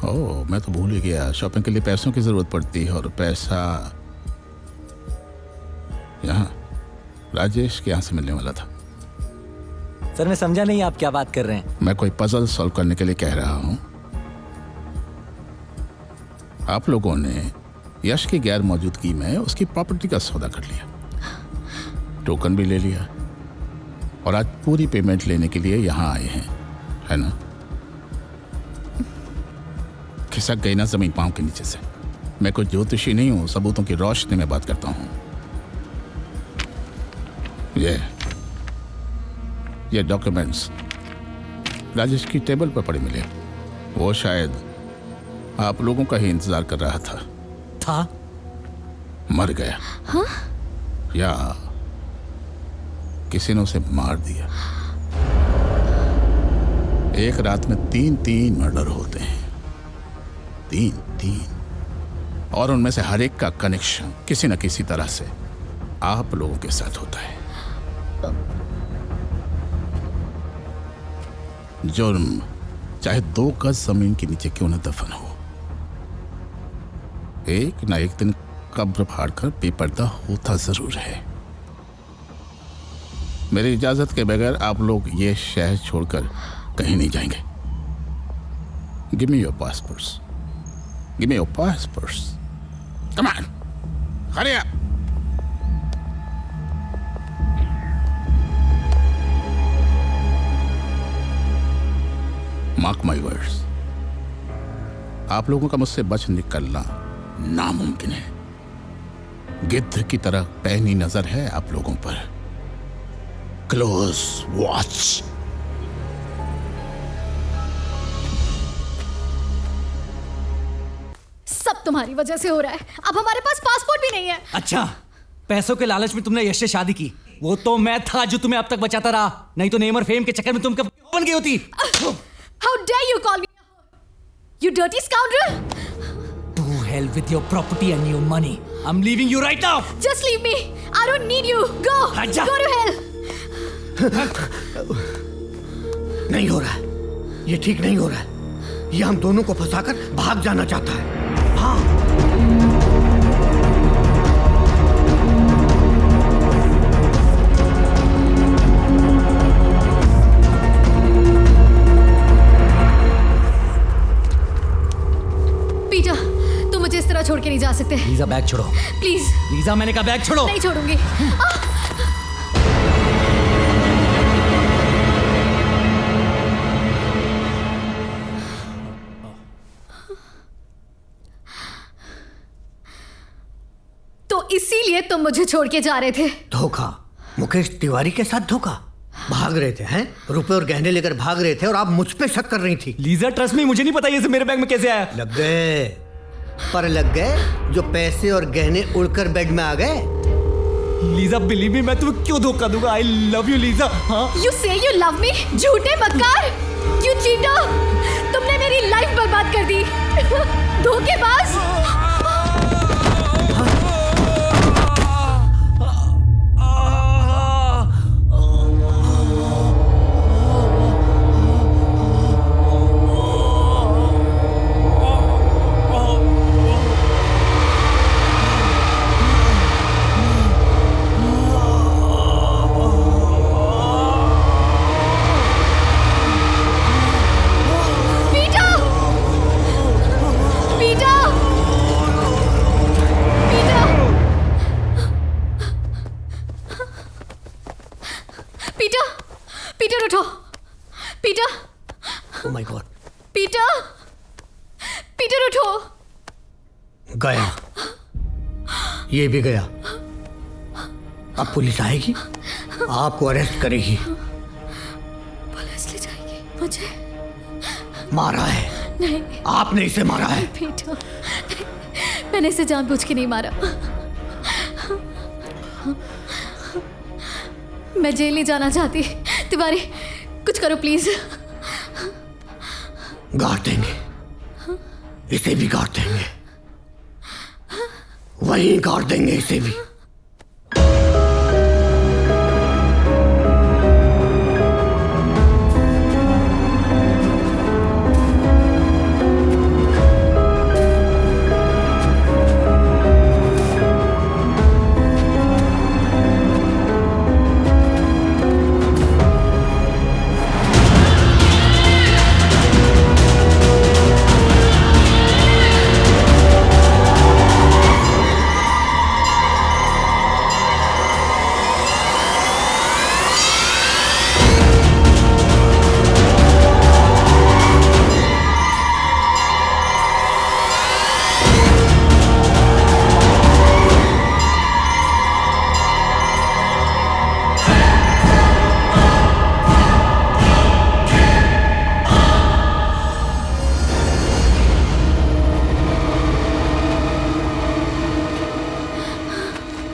ओह, मैं तो भूल ही गया, शॉपिंग के लिए पैसों की जरूरत पड़ती है और पैसा यहाँ राजेश के यहाँ से मिलने वाला था।
सर, मैं समझा नहीं आप क्या बात कर रहे हैं।
मैं कोई पजल सॉल्व करने के लिए कह रहा हूं। आप लोगों ने यश की गैर मौजूदगी में उसकी प्रॉपर्टी का सौदा कर लिया, टोकन भी ले लिया और आज पूरी पेमेंट लेने के लिए यहां आए हैं, है ना? खिसक गई ना जमीन पांव के नीचे से। मैं कोई ज्योतिषी नहीं हूं, सबूतों की रोशनी में बात करता हूं। ये डॉक्यूमेंट्स राजेश की टेबल पर पड़े मिले। वो शायद आप लोगों का ही इंतजार कर रहा था? मर गया।
हाँ?
या किसी ने उसे मार दिया। एक रात में 3 मर्डर होते हैं, 3। और उनमें से हर एक का कनेक्शन किसी न किसी तरह से आप लोगों के साथ होता है। जुर्म चाहे 2 गज जमीन के नीचे क्यों न दफन हो, एक ना एक दिन कब्र फाड़कर बेपर्दा होता जरूर है। मेरी इजाजत के बगैर आप लोग ये शहर छोड़कर कहीं नहीं जाएंगे। Give me your passports. Give me your passports. Come on, hurry up. Mark my words, आप लोगों का मुझसे बच निकलना नामुमकिन है। गिद्ध की तरह पैनी नजर है आप लोगों पर। Close watch.
सब तुम्हारी वजह से हो रहा है। अब हमारे पास पासपोर्ट भी नहीं है।
अच्छा, पैसों के लालच में तुमने यश से शादी की। वो तो मैं था जो तुम्हें अब तक बचाता रहा, नहीं तो नेम और फेम के चक्कर में तुम कब बन गई होती।
How dare you call me, you dirty scoundrel!
To hell with your property and your money. I'm leaving you right now.
Just leave me. I don't need you. Go. Go to hell.
नहीं हो रहा है, ये ठीक नहीं हो रहा है। ये हम दोनों को फंसाकर भाग जाना चाहता है। हाँ।
पीटर, तुम मुझे इस तरह छोड़ के नहीं जा सकते।
लीजा, बैग छोड़ो
प्लीज।
लीजा, मैंने कहा बैग छोड़ो।
नहीं छोड़ूंगी। तो इसीलिए तुम मुझे छोड़ के जा रहे थे?
धोखा। मुकेश तिवारी के साथ धोखा। भाग रहे थे, हैं? रुपए और गहने लेकर भाग रहे थे और आप मुझ पे शक कर रही थी।
लीजा, ट्रस्ट मी, मुझे नहीं पता ये सब मेरे बैग में कैसे आया।
लग गए, पर लग गए जो पैसे और गहने उड़कर बेड में आ गए।
लीजा बिलीव मी, मैं तुम्हें क्यों धोखा दूंगा? आई लव यू लीजा। हाँ
You say you love me? झूठे मक्कार! You cheater! तुमने मेरी लाइफ बर्बाद कर दी। धोखेबाज! पीटर उठो। Peter.
Oh my God.
Peter. Peter उठो।
गया, ये भी गया। अब पुलिस आएगी, आपको अरेस्ट करेगी।
पुलिस ले जाएगी मुझे?
मारा है?
नहीं,
आपने इसे मारा है?
पीटर, मैंने इसे जानबूझ के नहीं मारा। मैं जेल नहीं जाना चाहती। तिवारी, कुछ करो प्लीज।
गाड़ देंगे, इसे भी गाड़ देंगे, वहीं गाड़ देंगे इसे भी।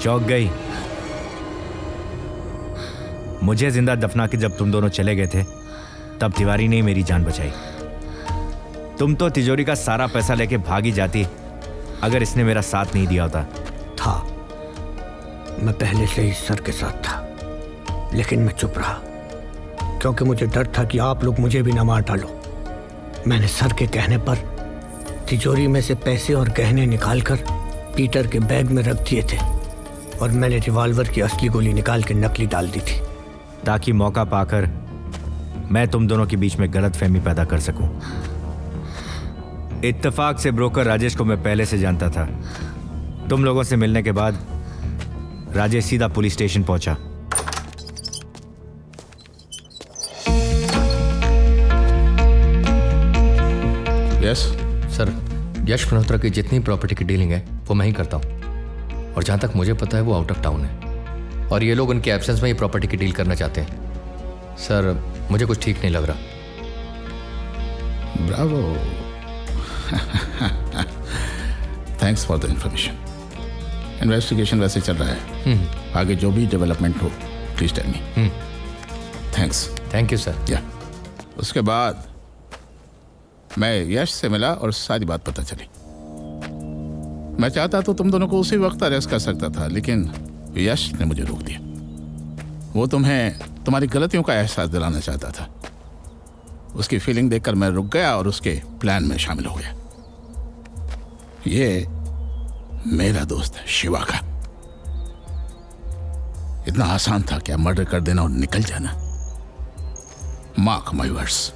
चौंक गई। मुझे जिंदा दफना के जब तुम दोनों चले गए थे तब तिवारी ने मेरी जान बचाई। तुम तो तिजोरी का सारा पैसा लेके भागी जाती अगर इसने मेरा साथ नहीं दिया होता।
था, मैं पहले से ही सर के साथ था, लेकिन मैं चुप रहा क्योंकि मुझे डर था कि आप लोग मुझे भी न मार डालो। मैंने सर के कहने पर तिजोरी में से पैसे और गहने निकालकर पीटर के बैग में रख दिए थे और मैंने रिवॉल्वर की असली गोली निकाल के नकली डाल दी थी
ताकि मौका पाकर मैं तुम दोनों के बीच में गलतफहमी पैदा कर सकूं। इत्तेफाक से ब्रोकर राजेश को मैं पहले से जानता था। तुम लोगों से मिलने के बाद राजेश सीधा पुलिस स्टेशन पहुंचा।
यस सर, यश मल्होत्रा की जितनी प्रॉपर्टी की डीलिंग है वो मैं ही करता हूँ, और जहाँ तक मुझे पता है वो आउट ऑफ टाउन है और ये लोग उनके एब्सेंस में ही प्रॉपर्टी की डील करना चाहते हैं। सर, मुझे कुछ ठीक नहीं लग रहा।
Bravo, thanks for the information. Investigation वैसे चल रहा है, आगे जो भी डेवलपमेंट हो please tell me. Thanks.
Thank you sir.
या उसके बाद मैं यश से मिला और सारी बात पता चली। मैं चाहता तो तुम दोनों को उसी वक्त अरेस्ट कर सकता था, लेकिन यश ने मुझे रोक दिया। वो तुम्हें तुम्हारी गलतियों का एहसास दिलाना चाहता था। उसकी फीलिंग देखकर मैं रुक गया और उसके प्लान में शामिल हो गया। ये मेरा दोस्त है शिवा का। इतना आसान था क्या मर्डर कर देना और निकल जाना? मार्क माय वर्ड्स,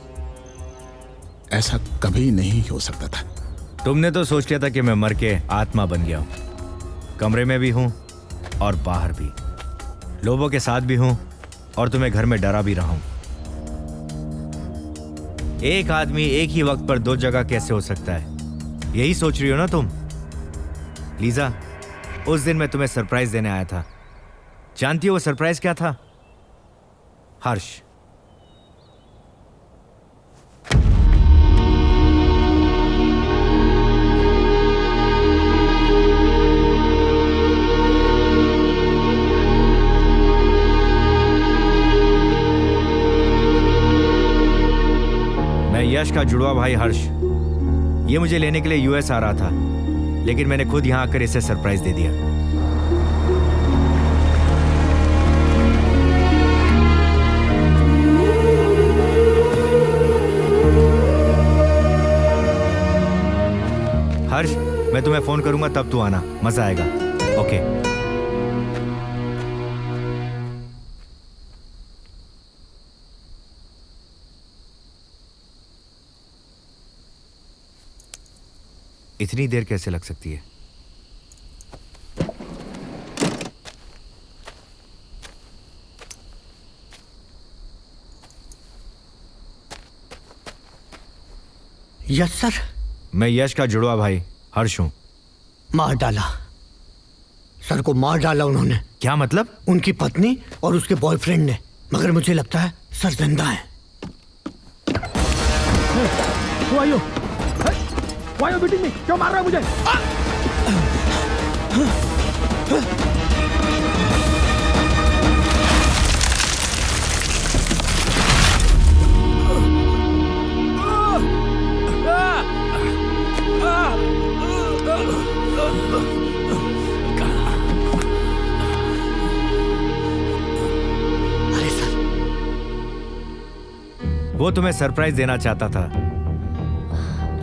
ऐसा कभी नहीं हो सकता था।
तुमने तो सोच लिया था कि मैं मर के आत्मा बन गया हूं। कमरे में भी हूं और बाहर भी, लोगों के साथ भी हूं और तुम्हें घर में डरा भी रहा हूं। एक आदमी एक ही वक्त पर दो जगह कैसे हो सकता है, यही सोच रही हो ना तुम? लीजा, उस दिन मैं तुम्हें सरप्राइज देने आया था। जानती हो वो सरप्राइज क्या था? हर्ष। यश का जुड़वा भाई हर्ष। ये मुझे लेने के लिए यूएस आ रहा था, लेकिन मैंने खुद यहाँ आकर इसे सरप्राइज दे दिया। हर्ष, मैं तुम्हें फोन करूंगा तब तू आना, मजा आएगा। ओके। इतनी देर कैसे लग सकती है?
Yes sir.
मैं यश का जुड़वा भाई हर्ष हूं।
मार डाला सर को, मार डाला उन्होंने।
क्या मतलब?
उनकी पत्नी और उसके बॉयफ्रेंड ने, मगर मुझे लगता है सर जिंदा है।
क्यों मार रहा है मुझे?
अरे सर,
वो तुम्हें सरप्राइज देना चाहता था,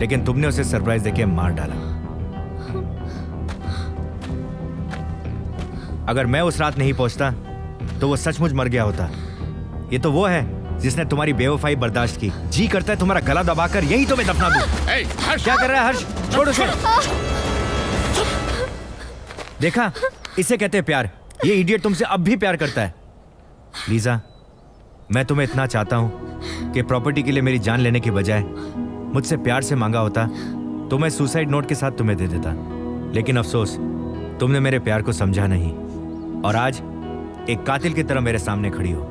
लेकिन तुमने उसे सरप्राइज देके मार डाला। अगर मैं उस रात नहीं पहुंचता तो वो सचमुच मर गया होता। ये तो वो है जिसने तुम्हारी बेवफाई बर्दाश्त की। जी करता है तुम्हारा गला दबाकर यही तुम्हें दफना दूं। क्या कर रहा है हर्ष? छोड़ उसे। देखा, इसे कहते हैं प्यार। ये इडियट तुमसे अब भी प्यार करता है। लीजा, मैं तुम्हें इतना चाहता हूं कि प्रॉपर्टी के लिए मेरी जान लेने के बजाय मुझसे प्यार से मांगा होता तो मैं सुसाइड नोट के साथ तुम्हें दे देता। लेकिन अफसोस, तुमने मेरे प्यार को समझा नहीं और आज एक कातिल की तरह मेरे सामने खड़ी हो।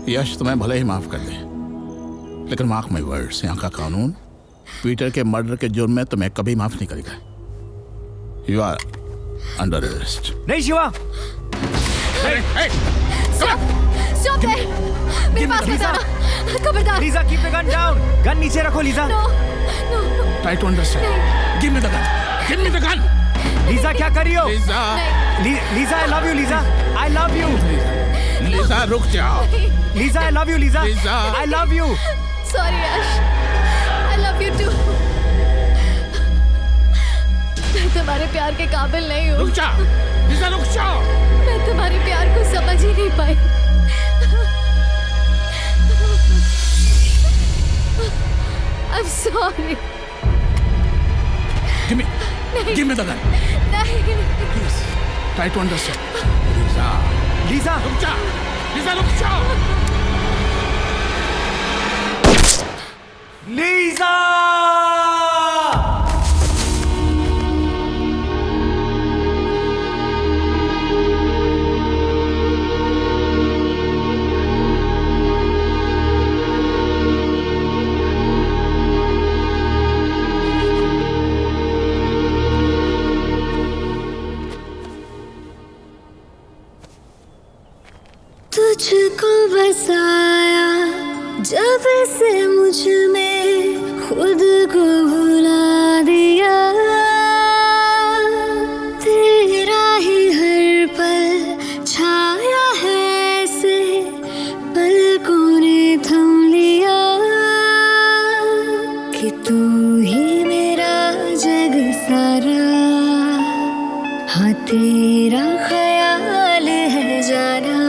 यश तुम्हें भले ही माफ कर दे, लेकिन मार्क माय वर्ड्स, यहाँ का कानून पीटर के मर्डर के जुर्म में तुम्हें कभी माफ नहीं करेगा। You are under arrest.
नहीं शिवा,
स्टॉप देयर, मेरे पास मत आना, खबरदार।
Lisa, keep the gun down. Gun नीचे रखो Lisa.
No,
try to understand. Give me the gun, give me the gun.
Lisa, क्या कर रही हो?
Lisa,
Lisa, I love you. Lisa, I love you.
Lisa, रुक जाओ।
Lisa, I love you. Lisa, I love you.
Sorry Yash, I love you too. मैं तुम्हारे प्यार के काबिल नहीं हूँ।
रुक जा लीजा, रुक जाओ।
मैं तुम्हारे प्यार को समझ ही नहीं पाई। I'm sorry.
Give me the gun.
नहीं।
Please, try to understand. Lisa,
Lisa,
रुक जा। लीजा, रुक जाओ।
लीजा!
तुझको बसाया जब से मुझ में, खुद को भुला दिया। तेरा ही हर पल छाया है ऐसे, पलकों ने थम लिया कि तू ही मेरा जग सारा। हाँ, तेरा ख्याल है जाना,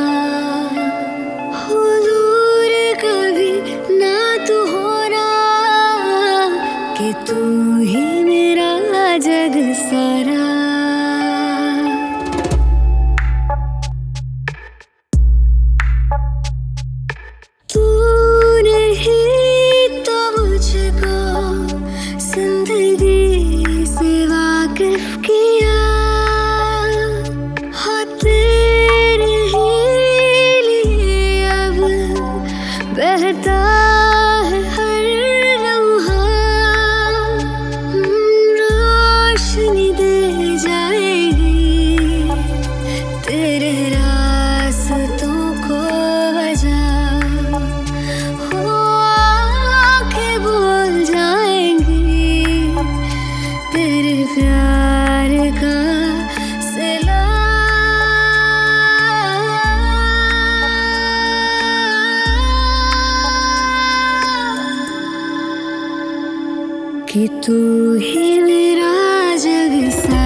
तू ही मेरा जग सारा। तूने ही तो मुझको जिंदगी से वाकिफ किया। मेरे प्यार का सिला कि तू ही मेरा जग सा